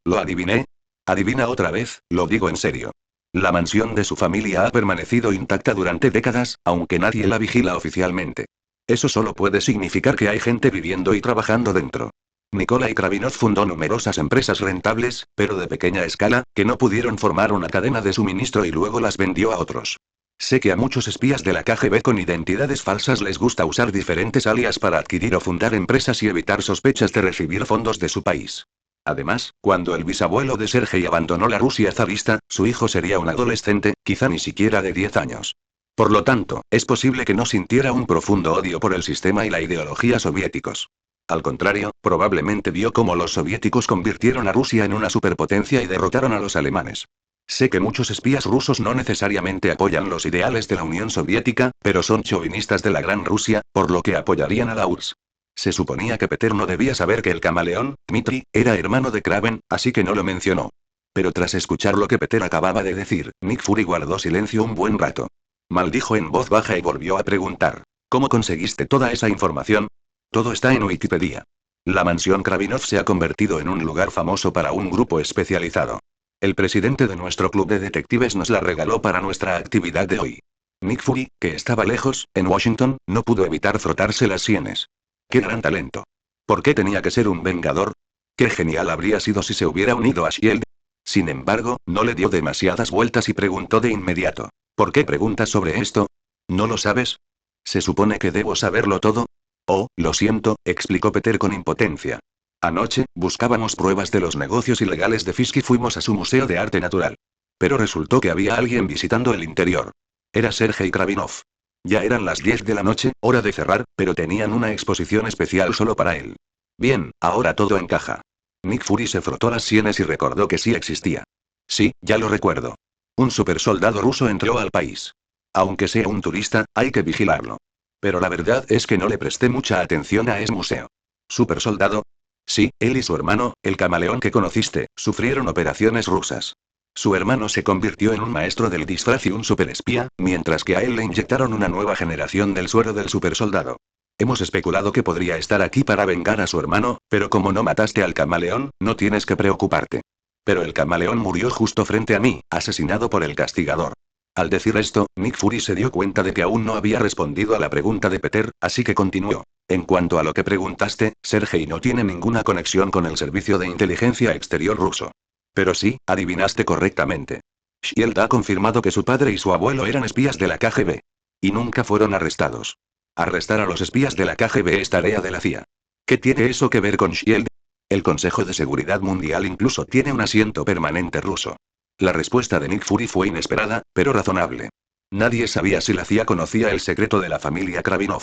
Lo adiviné. Adivina otra vez, lo digo en serio. La mansión de su familia ha permanecido intacta durante décadas, aunque nadie la vigila oficialmente. Eso solo puede significar que hay gente viviendo y trabajando dentro. Nikolai Kravinov fundó numerosas empresas rentables, pero de pequeña escala, que no pudieron formar una cadena de suministro y luego las vendió a otros. Sé que a muchos espías de la KGB con identidades falsas les gusta usar diferentes alias para adquirir o fundar empresas y evitar sospechas de recibir fondos de su país. Además, cuando el bisabuelo de Sergei abandonó la Rusia zarista, su hijo sería un adolescente, quizá ni siquiera de 10 años. Por lo tanto, es posible que no sintiera un profundo odio por el sistema y la ideología soviéticos. Al contrario, probablemente vio cómo los soviéticos convirtieron a Rusia en una superpotencia y derrotaron a los alemanes. Sé que muchos espías rusos no necesariamente apoyan los ideales de la Unión Soviética, pero son chauvinistas de la Gran Rusia, por lo que apoyarían a la URSS. Se suponía que Peter no debía saber que el camaleón, Dmitri, era hermano de Kraven, así que no lo mencionó. Pero tras escuchar lo que Peter acababa de decir, Nick Fury guardó silencio un buen rato. Maldijo en voz baja y volvió a preguntar. ¿Cómo conseguiste toda esa información? Todo está en Wikipedia. La mansión Kravinov se ha convertido en un lugar famoso para un grupo especializado. El presidente de nuestro club de detectives nos la regaló para nuestra actividad de hoy. Nick Fury, que estaba lejos, en Washington, no pudo evitar frotarse las sienes. ¡Qué gran talento! ¿Por qué tenía que ser un vengador? ¡Qué genial habría sido si se hubiera unido a Shield! Sin embargo, no le dio demasiadas vueltas y preguntó de inmediato. ¿Por qué preguntas sobre esto? ¿No lo sabes? ¿Se supone que debo saberlo todo? Oh, lo siento, explicó Peter con impotencia. Anoche, buscábamos pruebas de los negocios ilegales de Fisk y fuimos a su museo de arte natural. Pero resultó que había alguien visitando el interior. Era Sergei Kravinov. Ya eran las 10 de la noche, hora de cerrar, pero tenían una exposición especial solo para él. Bien, ahora todo encaja. Nick Fury se frotó las sienes y recordó que sí existía. Sí, ya lo recuerdo. Un supersoldado ruso entró al país. Aunque sea un turista, hay que vigilarlo. Pero la verdad es que no le presté mucha atención a ese museo. ¿Supersoldado? Sí, él y su hermano, el camaleón que conociste, sufrieron operaciones rusas. Su hermano se convirtió en un maestro del disfraz y un superespía, mientras que a él le inyectaron una nueva generación del suero del supersoldado. Hemos especulado que podría estar aquí para vengar a su hermano, pero como no mataste al camaleón, no tienes que preocuparte. Pero el camaleón murió justo frente a mí, asesinado por el castigador. Al decir esto, Nick Fury se dio cuenta de que aún no había respondido a la pregunta de Peter, así que continuó. En cuanto a lo que preguntaste, Sergei no tiene ninguna conexión con el Servicio de Inteligencia Exterior ruso. Pero sí, adivinaste correctamente. Shield ha confirmado que su padre y su abuelo eran espías de la KGB. Y nunca fueron arrestados. Arrestar a los espías de la KGB es tarea de la CIA. ¿Qué tiene eso que ver con Shield? El Consejo de Seguridad Mundial incluso tiene un asiento permanente ruso. La respuesta de Nick Fury fue inesperada, pero razonable. Nadie sabía si la CIA conocía el secreto de la familia Kravinov.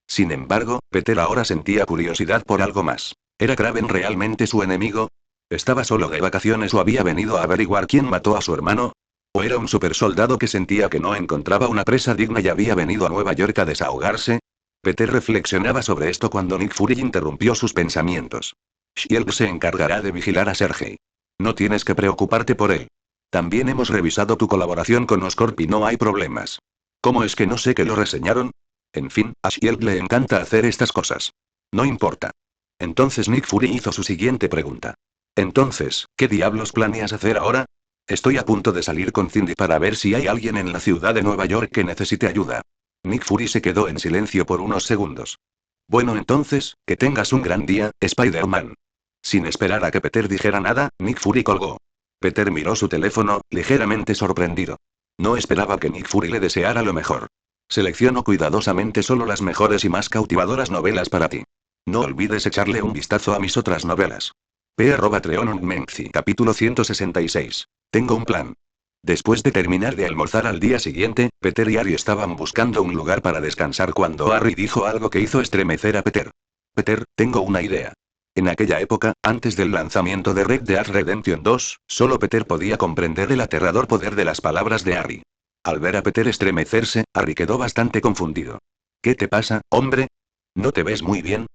Sin embargo, Peter ahora sentía curiosidad por algo más. ¿Era Kraven realmente su enemigo? ¿Estaba solo de vacaciones o había venido a averiguar quién mató a su hermano? ¿O era un supersoldado que sentía que no encontraba una presa digna y había venido a Nueva York a desahogarse? Peter reflexionaba sobre esto cuando Nick Fury interrumpió sus pensamientos. Shield se encargará de vigilar a Sergei. No tienes que preocuparte por él. También hemos revisado tu colaboración con Oscorp y no hay problemas. ¿Cómo es que no sé que lo reseñaron? En fin, a Shield le encanta hacer estas cosas. No importa. Entonces Nick Fury hizo su siguiente pregunta. Entonces, ¿qué diablos planeas hacer ahora? Estoy a punto de salir con Cindy para ver si hay alguien en la ciudad de Nueva York que necesite ayuda. Nick Fury se quedó en silencio por unos segundos. Bueno entonces, que tengas un gran día, Spider-Man. Sin esperar a que Peter dijera nada, Nick Fury colgó. Peter miró su teléfono, ligeramente sorprendido. No esperaba que Nick Fury le deseara lo mejor. Selecciono cuidadosamente solo las mejores y más cautivadoras novelas para ti. No olvides echarle un vistazo a mis otras novelas. P. Treon Menzi. Capítulo 166. Tengo un plan. Después de terminar de almorzar al día siguiente, Peter y Harry estaban buscando un lugar para descansar cuando Harry dijo algo que hizo estremecer a Peter. Peter, tengo una idea. En aquella época, antes del lanzamiento de Red Dead Redemption 2, solo Peter podía comprender el aterrador poder de las palabras de Harry. Al ver a Peter estremecerse, Harry quedó bastante confundido. ¿Qué te pasa, hombre? ¿No te ves muy bien?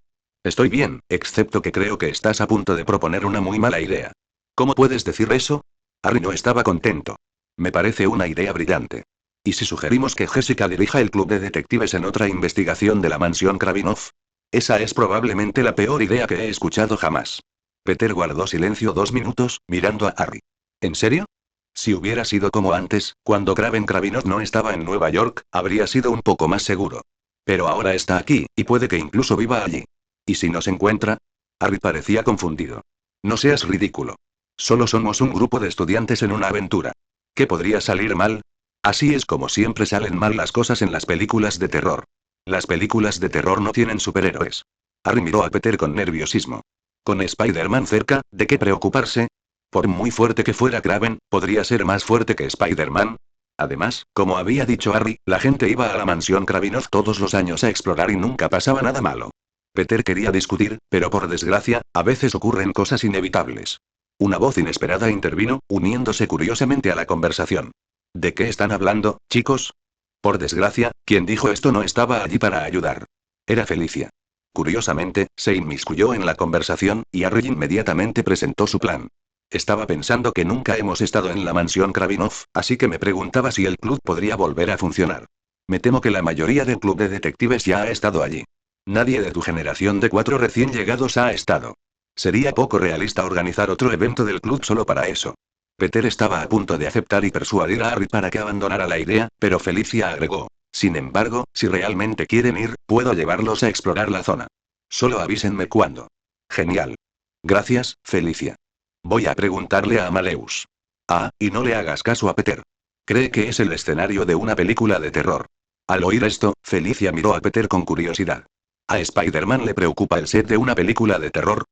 Estoy bien, excepto que creo que estás a punto de proponer una muy mala idea. ¿Cómo puedes decir eso? Harry no estaba contento. Me parece una idea brillante. ¿Y si sugerimos que Jessica dirija el club de detectives en otra investigación de la mansión Kravinov? Esa es probablemente la peor idea que he escuchado jamás. Peter guardó silencio 2 minutos, mirando a Harry. ¿En serio? Si hubiera sido como antes, cuando Kraven Kravinov no estaba en Nueva York, habría sido un poco más seguro. Pero ahora está aquí, y puede que incluso viva allí. ¿Y si nos encuentra? Harry parecía confundido. No seas ridículo. Solo somos un grupo de estudiantes en una aventura. ¿Qué podría salir mal? Así es como siempre salen mal las cosas en las películas de terror. Las películas de terror no tienen superhéroes. Harry miró a Peter con nerviosismo. Con Spider-Man cerca, ¿de qué preocuparse? Por muy fuerte que fuera Kraven, ¿podría ser más fuerte que Spider-Man? Además, como había dicho Harry, la gente iba a la mansión Kravinov todos los años a explorar y nunca pasaba nada malo. Peter quería discutir, pero por desgracia, a veces ocurren cosas inevitables. Una voz inesperada intervino, uniéndose curiosamente a la conversación. ¿De qué están hablando, chicos? Por desgracia, quien dijo esto no estaba allí para ayudar. Era Felicia. Curiosamente, se inmiscuyó en la conversación, y Harry inmediatamente presentó su plan. Estaba pensando que nunca hemos estado en la mansión Kravinov, así que me preguntaba si el club podría volver a funcionar. Me temo que la mayoría del club de detectives ya ha estado allí. Nadie de tu generación de 4 recién llegados ha estado. Sería poco realista organizar otro evento del club solo para eso. Peter estaba a punto de aceptar y persuadir a Harry para que abandonara la idea, pero Felicia agregó. Sin embargo, si realmente quieren ir, puedo llevarlos a explorar la zona. Solo avísenme cuándo. Genial. Gracias, Felicia. Voy a preguntarle a Amaleus. Ah, y no le hagas caso a Peter. Cree que es el escenario de una película de terror. Al oír esto, Felicia miró a Peter con curiosidad. ¿A Spider-Man le preocupa el set de una película de terror?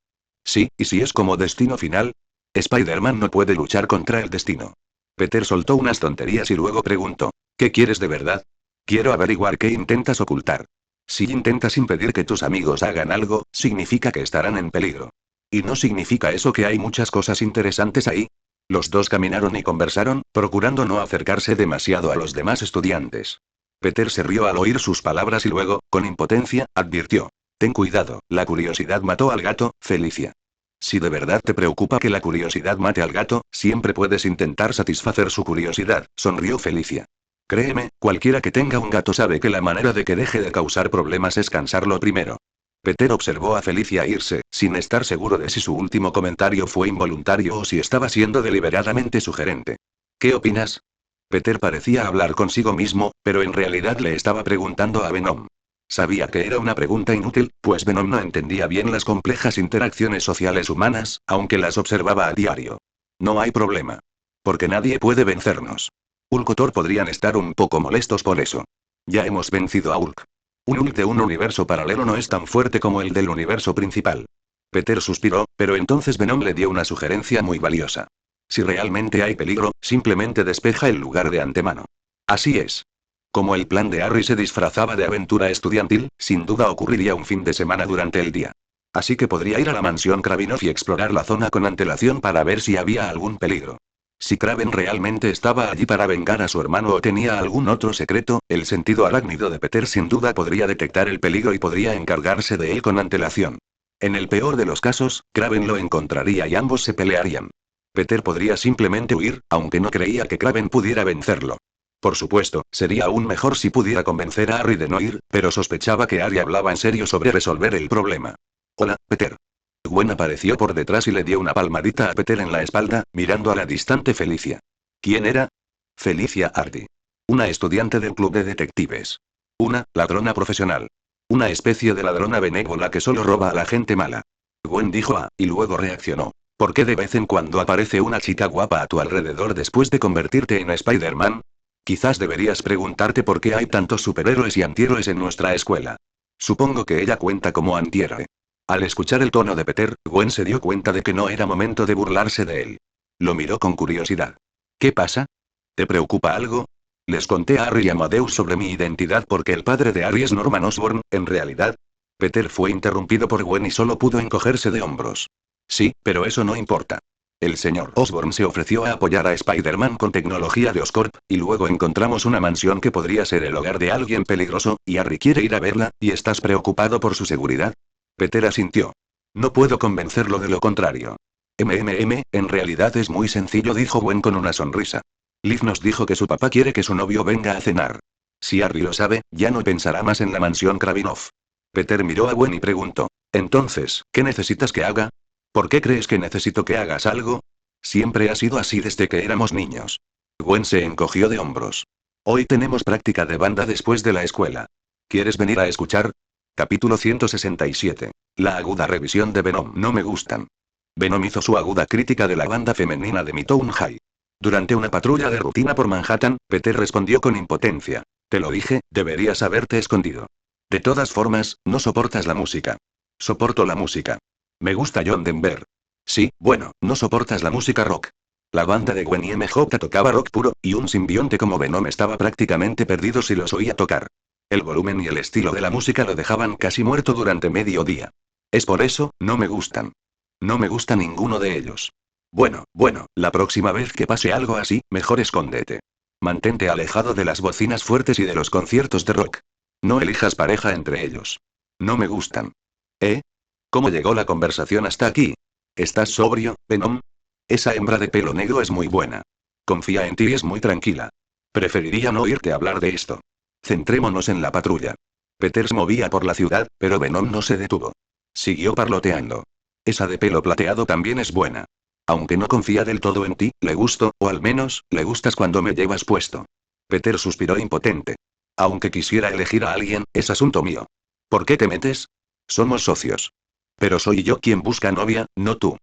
Sí, ¿y si es como destino final? Spider-Man no puede luchar contra el destino. Peter soltó unas tonterías y luego preguntó. ¿Qué quieres de verdad? Quiero averiguar qué intentas ocultar. Si intentas impedir que tus amigos hagan algo, significa que estarán en peligro. ¿Y no significa eso que hay muchas cosas interesantes ahí? Los dos caminaron y conversaron, procurando no acercarse demasiado a los demás estudiantes. Peter se rió al oír sus palabras y luego, con impotencia, advirtió. Ten cuidado, la curiosidad mató al gato, Felicia. Si de verdad te preocupa que la curiosidad mate al gato, siempre puedes intentar satisfacer su curiosidad, sonrió Felicia. Créeme, cualquiera que tenga un gato sabe que la manera de que deje de causar problemas es cansarlo primero. Peter observó a Felicia irse, sin estar seguro de si su último comentario fue involuntario o si estaba siendo deliberadamente sugerente. ¿Qué opinas? Peter parecía hablar consigo mismo, pero en realidad le estaba preguntando a Venom. Sabía que era una pregunta inútil, pues Venom no entendía bien las complejas interacciones sociales humanas, aunque las observaba a diario. No hay problema. Porque nadie puede vencernos. Hulk o Thor podrían estar un poco molestos por eso. Ya hemos vencido a Hulk. Un Hulk de un universo paralelo no es tan fuerte como el del universo principal. Peter suspiró, pero entonces Venom le dio una sugerencia muy valiosa. Si realmente hay peligro, simplemente despeja el lugar de antemano. Así es. Como el plan de Harry se disfrazaba de aventura estudiantil, sin duda ocurriría un fin de semana durante el día. Así que podría ir a la mansión Kravinoff y explorar la zona con antelación para ver si había algún peligro. Si Kraven realmente estaba allí para vengar a su hermano o tenía algún otro secreto, el sentido arácnido de Peter sin duda podría detectar el peligro y podría encargarse de él con antelación. En el peor de los casos, Kraven lo encontraría y ambos se pelearían. Peter podría simplemente huir, aunque no creía que Kraven pudiera vencerlo. Por supuesto, sería aún mejor si pudiera convencer a Harry de no ir, pero sospechaba que Harry hablaba en serio sobre resolver el problema. Hola, Peter. Gwen apareció por detrás y le dio una palmadita a Peter en la espalda, mirando a la distante Felicia. ¿Quién era? Felicia Hardy. Una estudiante del club de detectives. Una ladrona profesional. Una especie de ladrona benévola que solo roba a la gente mala. Gwen dijo y luego reaccionó. ¿Por qué de vez en cuando aparece una chica guapa a tu alrededor después de convertirte en Spider-Man? Quizás deberías preguntarte por qué hay tantos superhéroes y antihéroes en nuestra escuela. Supongo que ella cuenta como antihéroe. Al escuchar el tono de Peter, Gwen se dio cuenta de que no era momento de burlarse de él. Lo miró con curiosidad. ¿Qué pasa? ¿Te preocupa algo? Les conté a Harry y a Amadeus sobre mi identidad porque el padre de Harry es Norman Osborn, en realidad. Peter fue interrumpido por Gwen y solo pudo encogerse de hombros. Sí, pero eso no importa. El señor Osborn se ofreció a apoyar a Spider-Man con tecnología de Oscorp, y luego encontramos una mansión que podría ser el hogar de alguien peligroso, y Harry quiere ir a verla, ¿y estás preocupado por su seguridad? Peter asintió. No puedo convencerlo de lo contrario. En realidad es muy sencillo, dijo Gwen con una sonrisa. Liv nos dijo que su papá quiere que su novio venga a cenar. Si Harry lo sabe, ya no pensará más en la mansión Kravinoff. Peter miró a Gwen y preguntó. Entonces, ¿qué necesitas que haga? ¿Por qué crees que necesito que hagas algo? Siempre ha sido así desde que éramos niños. Gwen se encogió de hombros. Hoy tenemos práctica de banda después de la escuela. ¿Quieres venir a escuchar? Capítulo 167. La aguda revisión de Venom. No me gustan. Venom hizo su aguda crítica de la banda femenina de Midtown High. Durante una patrulla de rutina por Manhattan, Peter respondió con impotencia. Te lo dije, deberías haberte escondido. De todas formas, no soportas la música. Soporto la música. Me gusta John Denver. Sí, bueno, no soportas la música rock. La banda de Gwen y MJ tocaba rock puro, y un simbionte como Venom estaba prácticamente perdido si los oía tocar. El volumen y el estilo de la música lo dejaban casi muerto durante medio día. Es por eso, no me gustan. No me gusta ninguno de ellos. Bueno, la próxima vez que pase algo así, mejor escóndete. Mantente alejado de las bocinas fuertes y de los conciertos de rock. No elijas pareja entre ellos. No me gustan. ¿Eh? ¿Cómo llegó la conversación hasta aquí? ¿Estás sobrio, Venom? Esa hembra de pelo negro es muy buena. Confía en ti y es muy tranquila. Preferiría no oírte hablar de esto. Centrémonos en la patrulla. Peter se movía por la ciudad, pero Venom no se detuvo. Siguió parloteando. Esa de pelo plateado también es buena. Aunque no confía del todo en ti, le gusto, o al menos, le gustas cuando me llevas puesto. Peter suspiró impotente. Aunque quisiera elegir a alguien, es asunto mío. ¿Por qué te metes? Somos socios. Pero soy yo quien busca novia, no tú.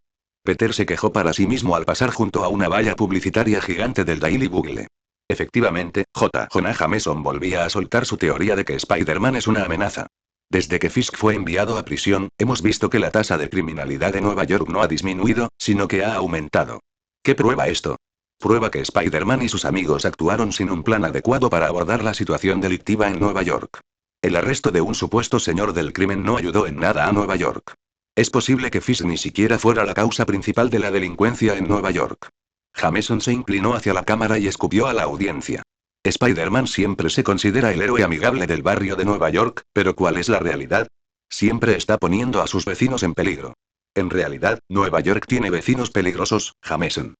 Peter se quejó para sí mismo al pasar junto a una valla publicitaria gigante del Daily Bugle. Efectivamente, Jonah Jameson volvía a soltar su teoría de que Spider-Man es una amenaza. Desde que Fisk fue enviado a prisión, hemos visto que la tasa de criminalidad de Nueva York no ha disminuido, sino que ha aumentado. ¿Qué prueba esto? Prueba que Spider-Man y sus amigos actuaron sin un plan adecuado para abordar la situación delictiva en Nueva York. El arresto de un supuesto señor del crimen no ayudó en nada a Nueva York. Es posible que Fisk ni siquiera fuera la causa principal de la delincuencia en Nueva York. Jameson se inclinó hacia la cámara y escupió a la audiencia. Spider-Man siempre se considera el héroe amigable del barrio de Nueva York, pero ¿cuál es la realidad? Siempre está poniendo a sus vecinos en peligro. En realidad, Nueva York tiene vecinos peligrosos, Jameson.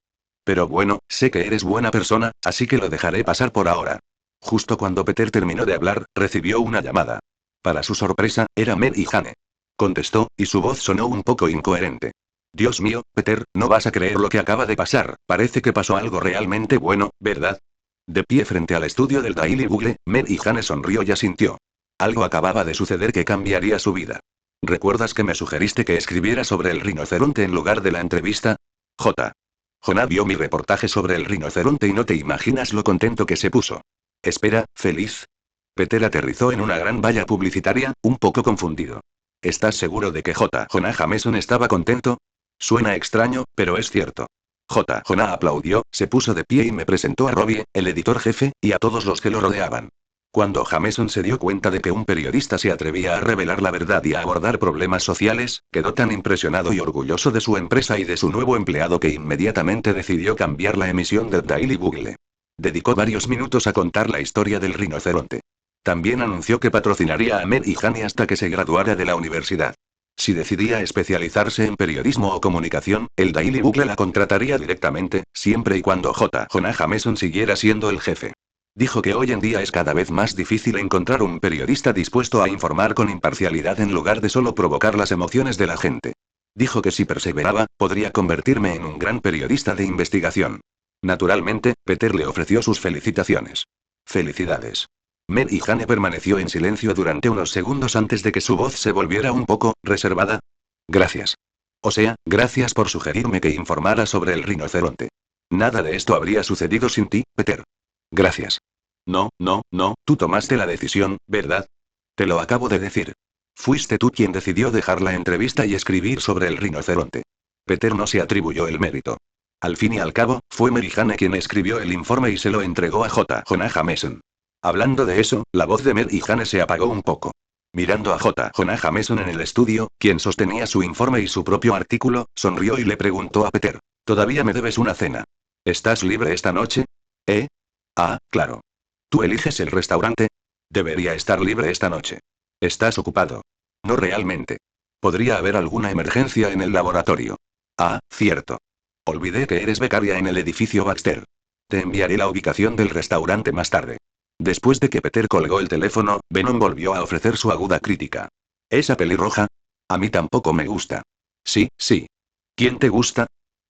Pero bueno, sé que eres buena persona, así que lo dejaré pasar por ahora. Justo cuando Peter terminó de hablar, recibió una llamada. Para su sorpresa, era Mary Jane. Contestó, y su voz sonó un poco incoherente. Dios mío, Peter, no vas a creer lo que acaba de pasar, parece que pasó algo realmente bueno, ¿verdad? De pie frente al estudio del Daily Bugle, Mary Jane sonrió y asintió. Algo acababa de suceder que cambiaría su vida. ¿Recuerdas que me sugeriste que escribiera sobre el rinoceronte en lugar de la entrevista? Jonah vio mi reportaje sobre el rinoceronte y no te imaginas lo contento que se puso. Espera, ¿feliz? Peter aterrizó en una gran valla publicitaria, un poco confundido. ¿Estás seguro de que Jonah Jameson estaba contento? Suena extraño, pero es cierto. J. Jonah aplaudió, se puso de pie y me presentó a Robbie, el editor jefe, y a todos los que lo rodeaban. Cuando Jameson se dio cuenta de que un periodista se atrevía a revelar la verdad y a abordar problemas sociales, quedó tan impresionado y orgulloso de su empresa y de su nuevo empleado que inmediatamente decidió cambiar la emisión del Daily Bugle. Dedicó varios minutos a contar la historia del rinoceronte. También anunció que patrocinaría a Mer y Honey hasta que se graduara de la universidad. Si decidía especializarse en periodismo o comunicación, el Daily Bugle la contrataría directamente, siempre y cuando J. Jonah Jameson siguiera siendo el jefe. Dijo que hoy en día es cada vez más difícil encontrar un periodista dispuesto a informar con imparcialidad en lugar de solo provocar las emociones de la gente. Dijo que si perseveraba, podría convertirme en un gran periodista de investigación. Naturalmente, Peter le ofreció sus felicitaciones. Felicidades. Mer y Honey permaneció en silencio durante unos segundos antes de que su voz se volviera un poco reservada. Gracias. O sea, gracias por sugerirme que informara sobre el rinoceronte. Nada de esto habría sucedido sin ti, Peter. Gracias. No, tú tomaste la decisión, ¿verdad? Te lo acabo de decir. Fuiste tú quien decidió dejar la entrevista y escribir sobre el rinoceronte. Peter no se atribuyó el mérito. Al fin y al cabo, fue Mary Jane quien escribió el informe y se lo entregó a J. Jonah Jameson. Hablando de eso, la voz de Mary Jane se apagó un poco. Mirando a J. Jonah Jameson en el estudio, quien sostenía su informe y su propio artículo, sonrió y le preguntó a Peter: «¿Todavía me debes una cena? ¿Estás libre esta noche?» ¿Eh? Ah, claro. ¿Tú eliges el restaurante? Debería estar libre esta noche. ¿Estás ocupado? No realmente. Podría haber alguna emergencia en el laboratorio. Ah, cierto. Olvidé que eres becaria en el edificio Baxter. Te enviaré la ubicación del restaurante más tarde. Después de que Peter colgó el teléfono, Venom volvió a ofrecer su aguda crítica. ¿Esa pelirroja? A mí tampoco me gusta. Sí. ¿Quién te gusta?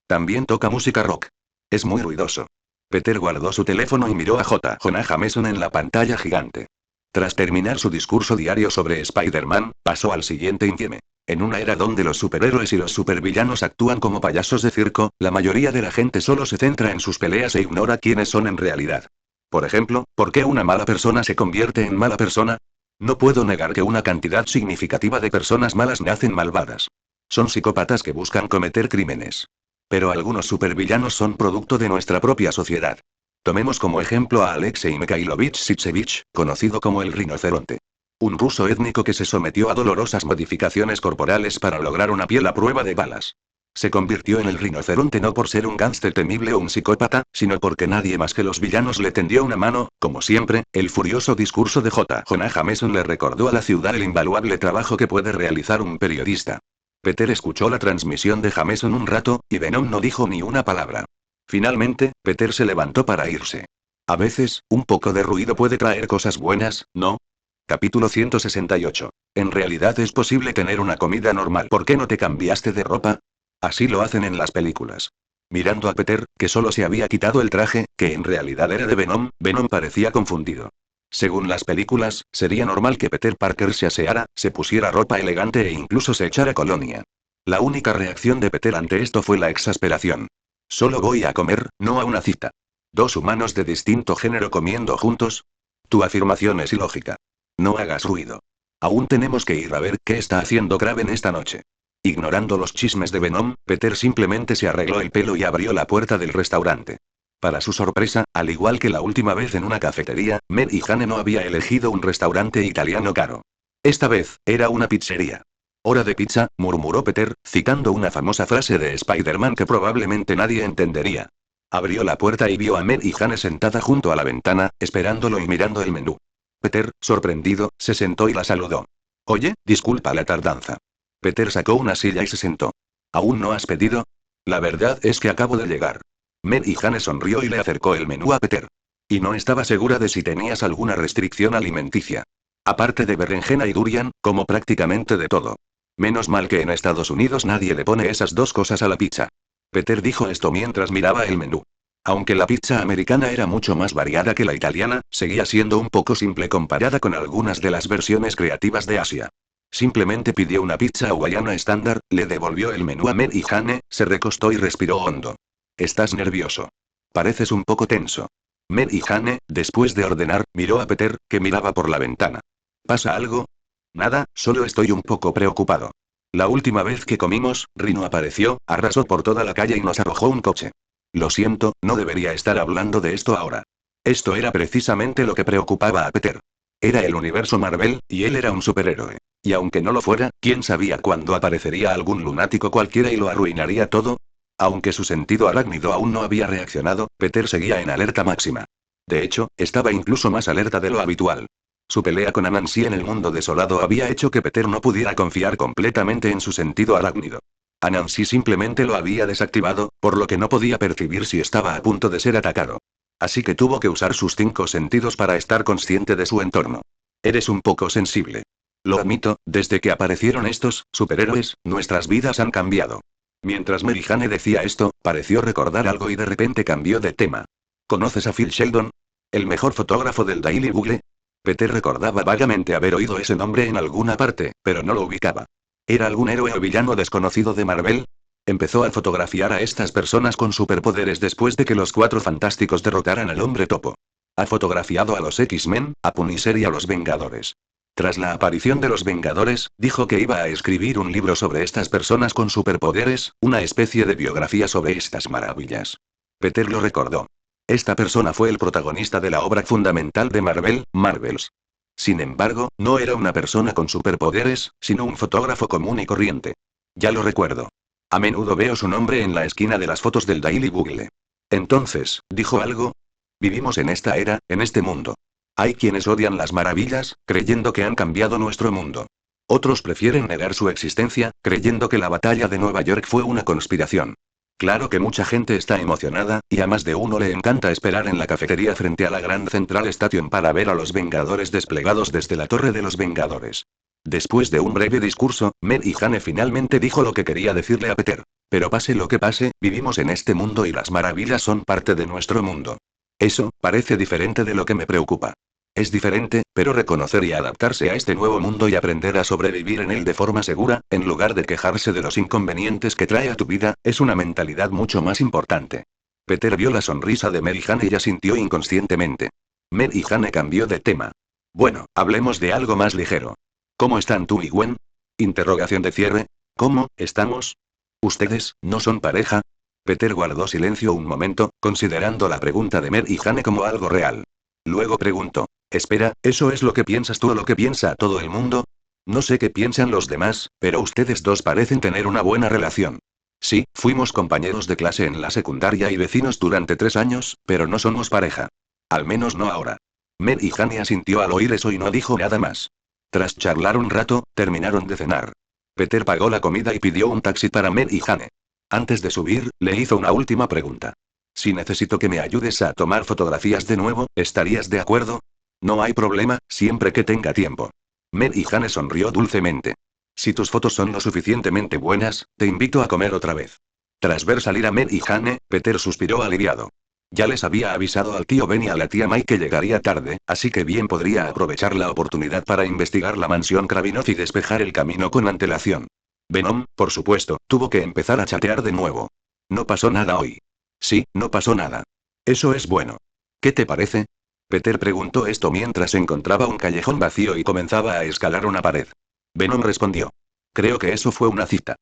También toca música rock. Es muy ruidoso. Peter guardó su teléfono y miró a J. Jonah Jameson en la pantalla gigante. Tras terminar su discurso diario sobre Spider-Man, pasó al siguiente infieme. En una era donde los superhéroes y los supervillanos actúan como payasos de circo, la mayoría de la gente solo se centra en sus peleas e ignora quiénes son en realidad. Por ejemplo, ¿por qué una mala persona se convierte en mala persona? No puedo negar que una cantidad significativa de personas malas nacen malvadas. Son psicópatas que buscan cometer crímenes. Pero algunos supervillanos son producto de nuestra propia sociedad. Tomemos como ejemplo a Alexei Mikhailovich Sitsevich, conocido como el rinoceronte. Un ruso étnico que se sometió a dolorosas modificaciones corporales para lograr una piel a prueba de balas. Se convirtió en el rinoceronte no por ser un gángster temible o un psicópata, sino porque nadie más que los villanos le tendió una mano. Como siempre, el furioso discurso de J. Jonah Jameson le recordó a la ciudad el invaluable trabajo que puede realizar un periodista. Peter escuchó la transmisión de Jameson un rato, y Venom no dijo ni una palabra. Finalmente, Peter se levantó para irse. A veces, un poco de ruido puede traer cosas buenas, ¿no? Capítulo 168. En realidad es posible tener una comida normal. ¿Por qué no te cambiaste de ropa? Así lo hacen en las películas. Mirando a Peter, que solo se había quitado el traje, que en realidad era de Venom, Venom parecía confundido. Según las películas, sería normal que Peter Parker se aseara, se pusiera ropa elegante e incluso se echara colonia. La única reacción de Peter ante esto fue la exasperación. Solo voy a comer, no a una cita. ¿Dos humanos de distinto género comiendo juntos? Tu afirmación es ilógica. No hagas ruido. Aún tenemos que ir a ver qué está haciendo Kraven esta noche. Ignorando los chismes de Venom, Peter simplemente se arregló el pelo y abrió la puerta del restaurante. Para su sorpresa, al igual que la última vez en una cafetería, Mer y Jane no había elegido un restaurante italiano caro. Esta vez, era una pizzería. «Hora de pizza», murmuró Peter, citando una famosa frase de Spider-Man que probablemente nadie entendería. Abrió la puerta y vio a Mer y Jane sentada junto a la ventana, esperándolo y mirando el menú. Peter, sorprendido, se sentó y la saludó. «Oye, disculpa la tardanza». Peter sacó una silla y se sentó. «¿Aún no has pedido?» «La verdad es que acabo de llegar». Mer y Jane sonrió y le acercó el menú a Peter. «Y no estaba segura de si tenías alguna restricción alimenticia. Aparte de berenjena y durian, como prácticamente de todo. Menos mal que en Estados Unidos nadie le pone esas dos cosas a la pizza». Peter dijo esto mientras miraba el menú. Aunque la pizza americana era mucho más variada que la italiana, seguía siendo un poco simple comparada con algunas de las versiones creativas de Asia. Simplemente pidió una pizza hawaiana estándar, le devolvió el menú a Mer y Jane, se recostó y respiró hondo. «Estás nervioso. Pareces un poco tenso». Mer y Jane, después de ordenar, miró a Peter, que miraba por la ventana. «¿Pasa algo?» «Nada, solo estoy un poco preocupado. La última vez que comimos, Rino apareció, arrasó por toda la calle y nos arrojó un coche. Lo siento, no debería estar hablando de esto ahora. Esto era precisamente lo que preocupaba a Peter. Era el universo Marvel, y él era un superhéroe. Y aunque no lo fuera, ¿quién sabía cuándo aparecería algún lunático cualquiera y lo arruinaría todo? Aunque su sentido arácnido aún no había reaccionado, Peter seguía en alerta máxima. De hecho, estaba incluso más alerta de lo habitual. Su pelea con Anansi en el mundo desolado había hecho que Peter no pudiera confiar completamente en su sentido arácnido. Anansi simplemente lo había desactivado, por lo que no podía percibir si estaba a punto de ser atacado. Así que tuvo que usar sus 5 sentidos para estar consciente de su entorno. Eres un poco sensible. Lo admito, desde que aparecieron estos superhéroes, nuestras vidas han cambiado. Mientras Mary Jane decía esto, pareció recordar algo y de repente cambió de tema. ¿Conoces a Phil Sheldon? ¿El mejor fotógrafo del Daily Bugle? Peter recordaba vagamente haber oído ese nombre en alguna parte, pero no lo ubicaba. ¿Era algún héroe o villano desconocido de Marvel? Empezó a fotografiar a estas personas con superpoderes después de que los 4 fantásticos derrotaran al hombre topo. Ha fotografiado a los X-Men, a Punisher y a los Vengadores. Tras la aparición de los Vengadores, dijo que iba a escribir un libro sobre estas personas con superpoderes, una especie de biografía sobre estas maravillas. Peter lo recordó. Esta persona fue el protagonista de la obra fundamental de Marvel, Marvels. Sin embargo, no era una persona con superpoderes, sino un fotógrafo común y corriente. Ya lo recuerdo. A menudo veo su nombre en la esquina de las fotos del Daily Bugle. Entonces, ¿dijo algo? Vivimos en esta era, en este mundo. Hay quienes odian las maravillas, creyendo que han cambiado nuestro mundo. Otros prefieren negar su existencia, creyendo que la batalla de Nueva York fue una conspiración. Claro que mucha gente está emocionada, y a más de uno le encanta esperar en la cafetería frente a la Grand Central Station para ver a los Vengadores desplegados desde la Torre de los Vengadores. Después de un breve discurso, Mary Jane finalmente dijo lo que quería decirle a Peter. Pero pase lo que pase, vivimos en este mundo y las maravillas son parte de nuestro mundo. Eso, parece diferente de lo que me preocupa. Es diferente, pero reconocer y adaptarse a este nuevo mundo y aprender a sobrevivir en él de forma segura, en lugar de quejarse de los inconvenientes que trae a tu vida, es una mentalidad mucho más importante. Peter vio la sonrisa de Mary Jane y asintió inconscientemente. Mary Jane cambió de tema. Bueno, hablemos de algo más ligero. ¿Cómo están tú y Gwen? Interrogación de cierre. ¿Cómo, estamos? ¿Ustedes, no son pareja? Peter guardó silencio un momento, considerando la pregunta de Mary Jane como algo real. Luego preguntó. Espera, ¿eso es lo que piensas tú o lo que piensa todo el mundo? No sé qué piensan los demás, pero ustedes dos parecen tener una buena relación. Sí, fuimos compañeros de clase en la secundaria y vecinos durante 3 años, pero no somos pareja. Al menos no ahora. Mary Jane asintió al oír eso y no dijo nada más. Tras charlar un rato, terminaron de cenar. Peter pagó la comida y pidió un taxi para Mary Jane. Antes de subir, le hizo una última pregunta. Si necesito que me ayudes a tomar fotografías de nuevo, ¿estarías de acuerdo? No hay problema, siempre que tenga tiempo. Mary Jane sonrió dulcemente. Si tus fotos son lo suficientemente buenas, te invito a comer otra vez. Tras ver salir a Mary Jane, Peter suspiró aliviado. Ya les había avisado al tío Ben y a la tía May que llegaría tarde, así que bien podría aprovechar la oportunidad para investigar la mansión Kravinov y despejar el camino con antelación. Venom, por supuesto, tuvo que empezar a chatear de nuevo. No pasó nada hoy. Sí, no pasó nada. Eso es bueno. ¿Qué te parece? Peter preguntó esto mientras encontraba un callejón vacío y comenzaba a escalar una pared. Venom respondió. Creo que eso fue una cita.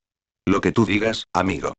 Lo que tú digas, amigo.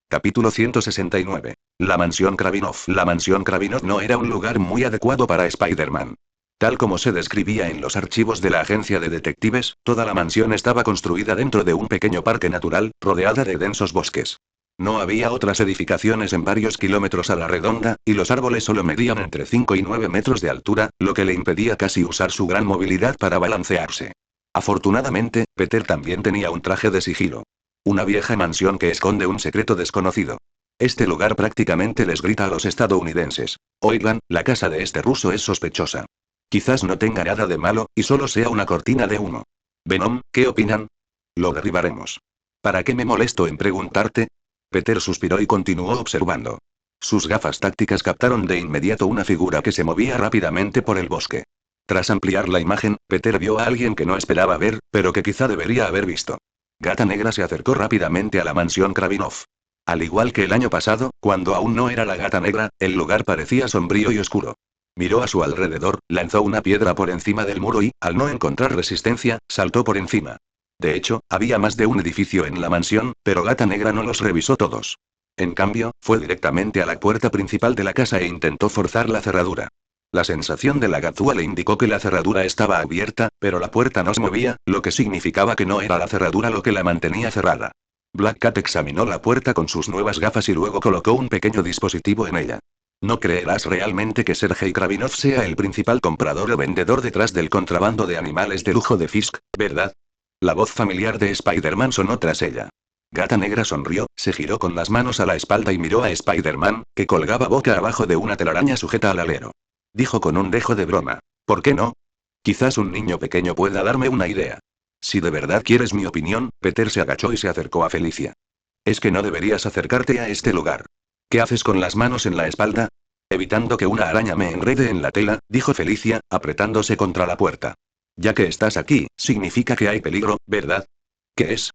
Capítulo 169. La mansión Kravinov. La mansión Kravinov no era un lugar muy adecuado para Spider-Man. Tal como se describía en los archivos de la agencia de detectives, toda la mansión estaba construida dentro de un pequeño parque natural, rodeada de densos bosques. No había otras edificaciones en varios kilómetros a la redonda, y los árboles solo medían entre 5 y 9 metros de altura, lo que le impedía casi usar su gran movilidad para balancearse. Afortunadamente, Peter también tenía un traje de sigilo. Una vieja mansión que esconde un secreto desconocido. Este lugar prácticamente les grita a los estadounidenses. Oigan, la casa de este ruso es sospechosa. Quizás no tenga nada de malo, y solo sea una cortina de humo. Venom, ¿qué opinan? Lo derribaremos. ¿Para qué me molesto en preguntarte? Peter suspiró y continuó observando. Sus gafas tácticas captaron de inmediato una figura que se movía rápidamente por el bosque. Tras ampliar la imagen, Peter vio a alguien que no esperaba ver, pero que quizá debería haber visto. Gata Negra se acercó rápidamente a la mansión Kravinov. Al igual que el año pasado, cuando aún no era la Gata Negra, el lugar parecía sombrío y oscuro. Miró a su alrededor, lanzó una piedra por encima del muro y, al no encontrar resistencia, saltó por encima. De hecho, había más de un edificio en la mansión, pero Gata Negra no los revisó todos. En cambio, fue directamente a la puerta principal de la casa e intentó forzar la cerradura. La sensación de la ganzúa le indicó que la cerradura estaba abierta, pero la puerta no se movía, lo que significaba que no era la cerradura lo que la mantenía cerrada. Black Cat examinó la puerta con sus nuevas gafas y luego colocó un pequeño dispositivo en ella. No creerás realmente que Sergei Kravinov sea el principal comprador o vendedor detrás del contrabando de animales de lujo de Fisk, ¿verdad? La voz familiar de Spider-Man sonó tras ella. Gata Negra sonrió, se giró con las manos a la espalda y miró a Spider-Man, que colgaba boca abajo de una telaraña sujeta al alero. Dijo con un dejo de broma. ¿Por qué no? Quizás un niño pequeño pueda darme una idea. Si de verdad quieres mi opinión, Peter se agachó y se acercó a Felicia. Es que no deberías acercarte a este lugar. ¿Qué haces con las manos en la espalda? Evitando que una araña me enrede en la tela, dijo Felicia, apretándose contra la puerta. Ya que estás aquí, significa que hay peligro, ¿verdad? ¿Qué es?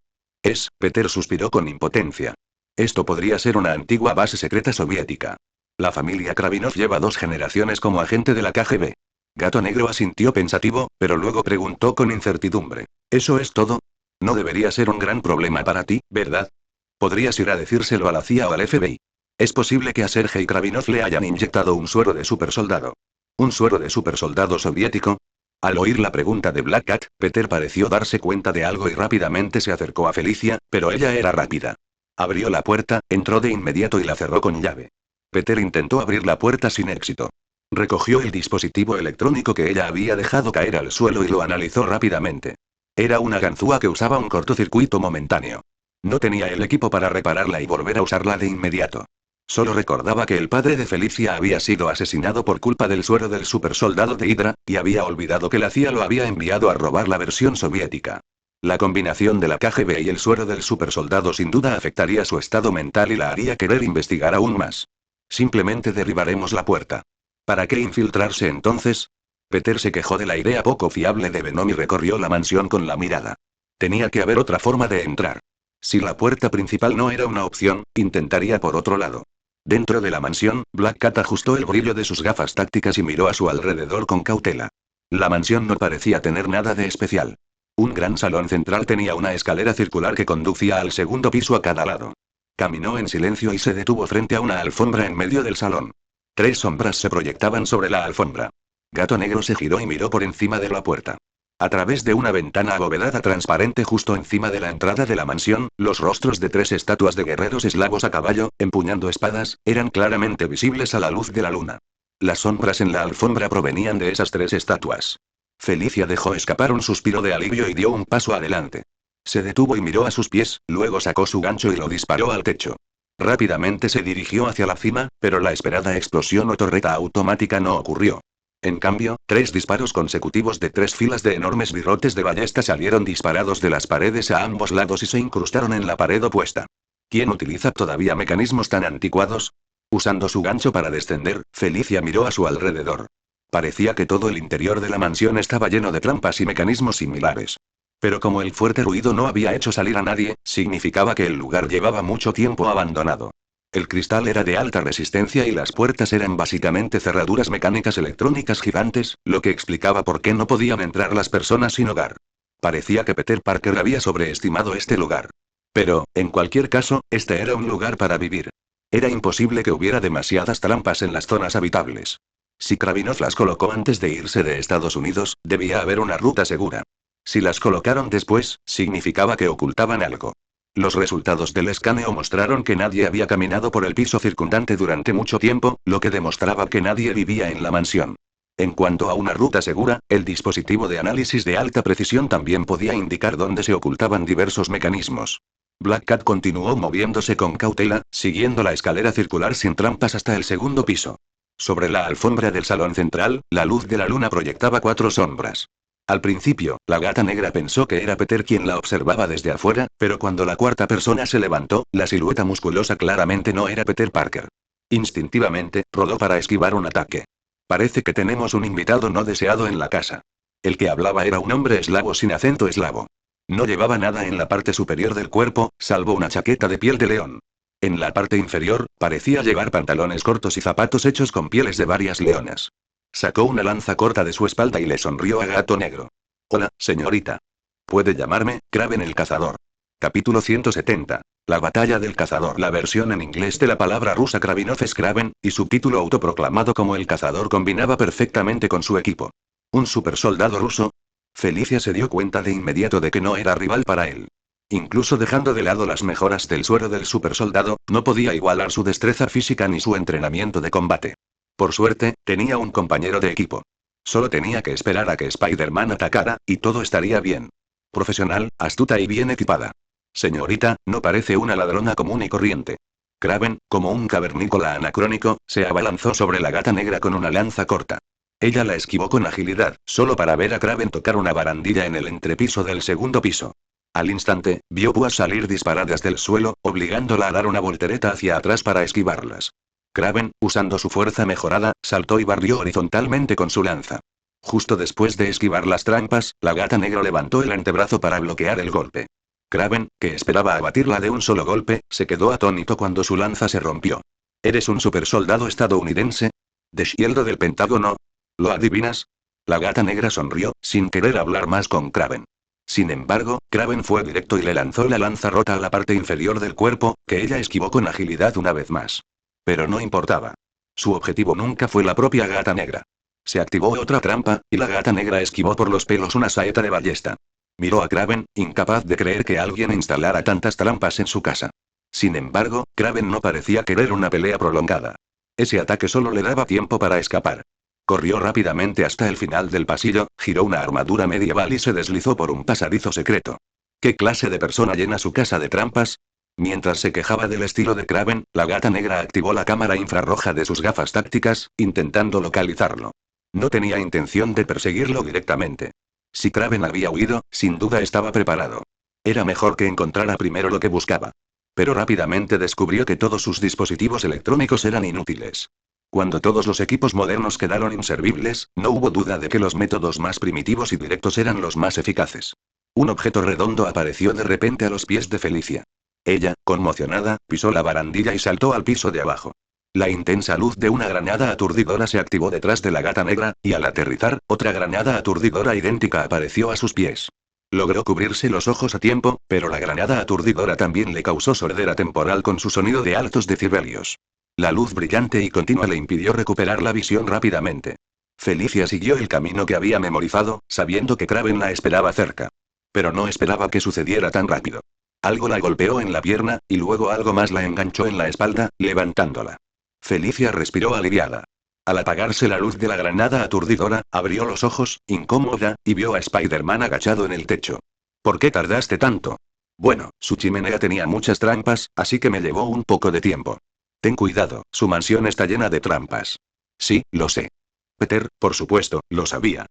Peter suspiró con impotencia. Esto podría ser una antigua base secreta soviética. La familia Kravinov lleva 2 generaciones como agente de la KGB. Gato Negro asintió pensativo, pero luego preguntó con incertidumbre. ¿Eso es todo? No debería ser un gran problema para ti, ¿verdad? Podrías ir a decírselo a la CIA o al FBI. Es posible que a Sergei Kravinov le hayan inyectado un suero de supersoldado. ¿Un suero de supersoldado soviético? Al oír la pregunta de Black Cat, Peter pareció darse cuenta de algo y rápidamente se acercó a Felicia, pero ella era rápida. Abrió la puerta, entró de inmediato y la cerró con llave. Peter intentó abrir la puerta sin éxito. Recogió el dispositivo electrónico que ella había dejado caer al suelo y lo analizó rápidamente. Era una ganzúa que usaba un cortocircuito momentáneo. No tenía el equipo para repararla y volver a usarla de inmediato. Solo recordaba que el padre de Felicia había sido asesinado por culpa del suero del supersoldado de Hydra, y había olvidado que la CIA lo había enviado a robar la versión soviética. La combinación de la KGB y el suero del supersoldado sin duda afectaría su estado mental y la haría querer investigar aún más. Simplemente derribaremos la puerta. ¿Para qué infiltrarse entonces? Peter se quejó de la idea poco fiable de Venom y recorrió la mansión con la mirada. Tenía que haber otra forma de entrar. Si la puerta principal no era una opción, intentaría por otro lado. Dentro de la mansión, Black Cat ajustó el brillo de sus gafas tácticas y miró a su alrededor con cautela. La mansión no parecía tener nada de especial. Un gran salón central tenía una escalera circular que conducía al segundo piso a cada lado. Caminó en silencio y se detuvo frente a una alfombra en medio del salón. 3 sombras se proyectaban sobre la alfombra. Gato Negro se giró y miró por encima de la puerta. A través de una ventana abovedada transparente justo encima de la entrada de la mansión, los rostros de 3 estatuas de guerreros eslavos a caballo, empuñando espadas, eran claramente visibles a la luz de la luna. Las sombras en la alfombra provenían de esas 3 estatuas. Felicia dejó escapar un suspiro de alivio y dio un paso adelante. Se detuvo y miró a sus pies, luego sacó su gancho y lo disparó al techo. Rápidamente se dirigió hacia la cima, pero la esperada explosión o torreta automática no ocurrió. En cambio, 3 disparos consecutivos de 3 filas de enormes birrotes de ballesta salieron disparados de las paredes a ambos lados y se incrustaron en la pared opuesta. ¿Quién utiliza todavía mecanismos tan anticuados? Usando su gancho para descender, Felicia miró a su alrededor. Parecía que todo el interior de la mansión estaba lleno de trampas y mecanismos similares. Pero como el fuerte ruido no había hecho salir a nadie, significaba que el lugar llevaba mucho tiempo abandonado. El cristal era de alta resistencia y las puertas eran básicamente cerraduras mecánicas electrónicas gigantes, lo que explicaba por qué no podían entrar las personas sin hogar. Parecía que Peter Parker había sobreestimado este lugar. Pero, en cualquier caso, este era un lugar para vivir. Era imposible que hubiera demasiadas trampas en las zonas habitables. Si Kravinov las colocó antes de irse de Estados Unidos, debía haber una ruta segura. Si las colocaron después, significaba que ocultaban algo. Los resultados del escaneo mostraron que nadie había caminado por el piso circundante durante mucho tiempo, lo que demostraba que nadie vivía en la mansión. En cuanto a una ruta segura, el dispositivo de análisis de alta precisión también podía indicar dónde se ocultaban diversos mecanismos. Black Cat continuó moviéndose con cautela, siguiendo la escalera circular sin trampas hasta el segundo piso. Sobre la alfombra del salón central, la luz de la luna proyectaba 4 sombras. Al principio, la Gata Negra pensó que era Peter quien la observaba desde afuera, pero cuando la cuarta persona se levantó, la silueta musculosa claramente no era Peter Parker. Instintivamente, rodó para esquivar un ataque. Parece que tenemos un invitado no deseado en la casa. El que hablaba era un hombre eslavo sin acento eslavo. No llevaba nada en la parte superior del cuerpo, salvo una chaqueta de piel de león. En la parte inferior, parecía llevar pantalones cortos y zapatos hechos con pieles de varias leonas. Sacó una lanza corta de su espalda y le sonrió a Gato Negro. Hola, señorita. Puede llamarme Kraven el cazador. Capítulo 170. La batalla del cazador. La versión en inglés de la palabra rusa Kravinov es Kraven, y su título autoproclamado como el cazador combinaba perfectamente con su equipo. ¿Un supersoldado ruso? Felicia se dio cuenta de inmediato de que no era rival para él. Incluso dejando de lado las mejoras del suero del supersoldado, no podía igualar su destreza física ni su entrenamiento de combate. Por suerte, tenía un compañero de equipo. Solo tenía que esperar a que Spider-Man atacara, y todo estaría bien. Profesional, astuta y bien equipada. Señorita, no parece una ladrona común y corriente. Kraven, como un cavernícola anacrónico, se abalanzó sobre la gata negra con una lanza corta. Ella la esquivó con agilidad, solo para ver a Kraven tocar una barandilla en el entrepiso del segundo piso. Al instante, vio púas salir disparadas del suelo, obligándola a dar una voltereta hacia atrás para esquivarlas. Kraven, usando su fuerza mejorada, saltó y barrió horizontalmente con su lanza. Justo después de esquivar las trampas, la gata negra levantó el antebrazo para bloquear el golpe. Kraven, que esperaba abatirla de un solo golpe, se quedó atónito cuando su lanza se rompió. ¿Eres un supersoldado estadounidense? ¿De Shield del Pentágono? ¿Lo adivinas? La gata negra sonrió, sin querer hablar más con Kraven. Sin embargo, Kraven fue directo y le lanzó la lanza rota a la parte inferior del cuerpo, que ella esquivó con agilidad una vez más. Pero no importaba. Su objetivo nunca fue la propia gata negra. Se activó otra trampa, y la gata negra esquivó por los pelos una saeta de ballesta. Miró a Kraven, incapaz de creer que alguien instalara tantas trampas en su casa. Sin embargo, Kraven no parecía querer una pelea prolongada. Ese ataque solo le daba tiempo para escapar. Corrió rápidamente hasta el final del pasillo, giró una armadura medieval y se deslizó por un pasadizo secreto. ¿Qué clase de persona llena su casa de trampas? Mientras se quejaba del estilo de Kraven, la gata negra activó la cámara infrarroja de sus gafas tácticas, intentando localizarlo. No tenía intención de perseguirlo directamente. Si Kraven había huido, sin duda estaba preparado. Era mejor que encontrara primero lo que buscaba. Pero rápidamente descubrió que todos sus dispositivos electrónicos eran inútiles. Cuando todos los equipos modernos quedaron inservibles, no hubo duda de que los métodos más primitivos y directos eran los más eficaces. Un objeto redondo apareció de repente a los pies de Felicia. Ella, conmocionada, pisó la barandilla y saltó al piso de abajo. La intensa luz de una granada aturdidora se activó detrás de la gata negra, y al aterrizar, otra granada aturdidora idéntica apareció a sus pies. Logró cubrirse los ojos a tiempo, pero la granada aturdidora también le causó sordera temporal con su sonido de altos decibelios. La luz brillante y continua le impidió recuperar la visión rápidamente. Felicia siguió el camino que había memorizado, sabiendo que Kraven la esperaba cerca. Pero no esperaba que sucediera tan rápido. Algo la golpeó en la pierna, y luego algo más la enganchó en la espalda, levantándola. Felicia respiró aliviada. Al apagarse la luz de la granada aturdidora, abrió los ojos, incómoda, y vio a Spider-Man agachado en el techo. ¿Por qué tardaste tanto? Bueno, su chimenea tenía muchas trampas, así que me llevó un poco de tiempo. Ten cuidado, su mansión está llena de trampas. Sí, lo sé. Peter, por supuesto, lo sabía.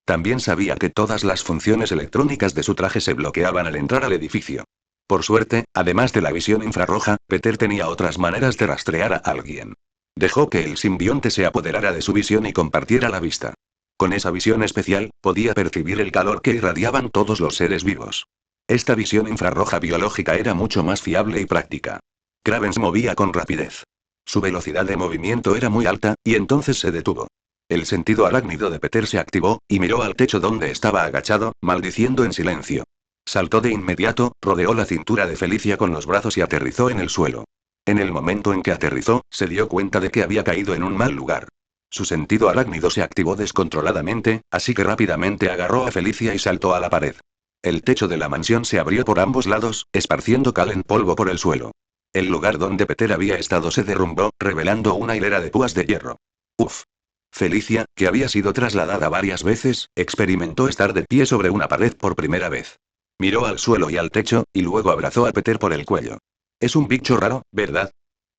También sabía que todas las funciones electrónicas de su traje se bloqueaban al entrar al edificio. Por suerte, además de la visión infrarroja, Peter tenía otras maneras de rastrear a alguien. Dejó que el simbionte se apoderara de su visión y compartiera la vista. Con esa visión especial, podía percibir el calor que irradiaban todos los seres vivos. Esta visión infrarroja biológica era mucho más fiable y práctica. Kraven se movía con rapidez. Su velocidad de movimiento era muy alta, y entonces se detuvo. El sentido arácnido de Peter se activó, y miró al techo donde estaba agachado, maldiciendo en silencio. Saltó de inmediato, rodeó la cintura de Felicia con los brazos y aterrizó en el suelo. En el momento en que aterrizó, se dio cuenta de que había caído en un mal lugar. Su sentido arácnido se activó descontroladamente, así que rápidamente agarró a Felicia y saltó a la pared. El techo de la mansión se abrió por ambos lados, esparciendo cal en polvo por el suelo. El lugar donde Peter había estado se derrumbó, revelando una hilera de púas de hierro. Uf. Felicia, que había sido trasladada varias veces, experimentó estar de pie sobre una pared por primera vez. Miró al suelo y al techo, y luego abrazó a Peter por el cuello. Es un bicho raro, ¿verdad?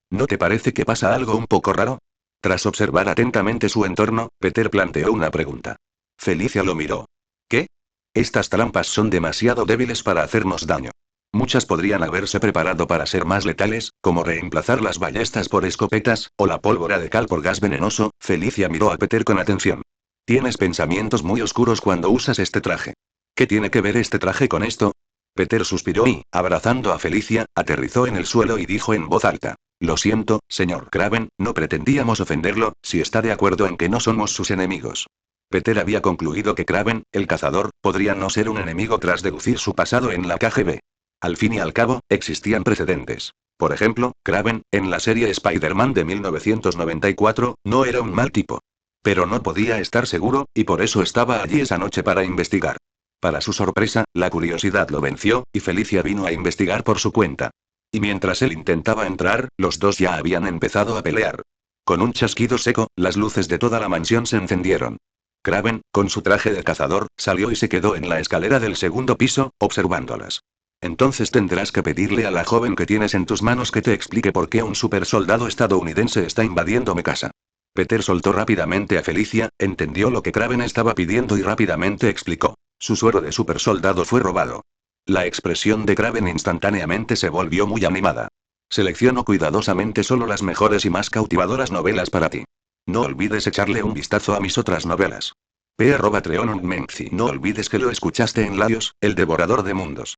¿No te parece que pasa algo un poco raro? Tras observar atentamente su entorno, Peter planteó una pregunta. Felicia lo miró. ¿Qué? Estas trampas son demasiado débiles para hacernos daño. Muchas podrían haberse preparado para ser más letales, como reemplazar las ballestas por escopetas, o la pólvora de cal por gas venenoso. Felicia miró a Peter con atención. Tienes pensamientos muy oscuros cuando usas este traje. ¿Qué tiene que ver este traje con esto? Peter suspiró y, abrazando a Felicia, aterrizó en el suelo y dijo en voz alta. Lo siento, señor Kraven, no pretendíamos ofenderlo, si está de acuerdo en que no somos sus enemigos. Peter había concluido que Kraven, el cazador, podría no ser un enemigo tras deducir su pasado en la KGB. Al fin y al cabo, existían precedentes. Por ejemplo, Kraven, en la serie Spider-Man de 1994, no era un mal tipo. Pero no podía estar seguro, y por eso estaba allí esa noche para investigar. Para su sorpresa, la curiosidad lo venció, y Felicia vino a investigar por su cuenta. Y mientras él intentaba entrar, los dos ya habían empezado a pelear. Con un chasquido seco, las luces de toda la mansión se encendieron. Kraven, con su traje de cazador, salió y se quedó en la escalera del segundo piso, observándolas. Entonces tendrás que pedirle a la joven que tienes en tus manos que te explique por qué un supersoldado estadounidense está invadiendo mi casa. Peter soltó rápidamente a Felicia, entendió lo que Kraven estaba pidiendo y rápidamente explicó. Su suero de supersoldado fue robado. La expresión de Kraven instantáneamente se volvió muy animada. Selecciono cuidadosamente solo las mejores y más cautivadoras novelas para ti. No olvides echarle un vistazo a mis otras novelas. P. Treon Menzi. No olvides que lo escuchaste en Laios, el devorador de mundos.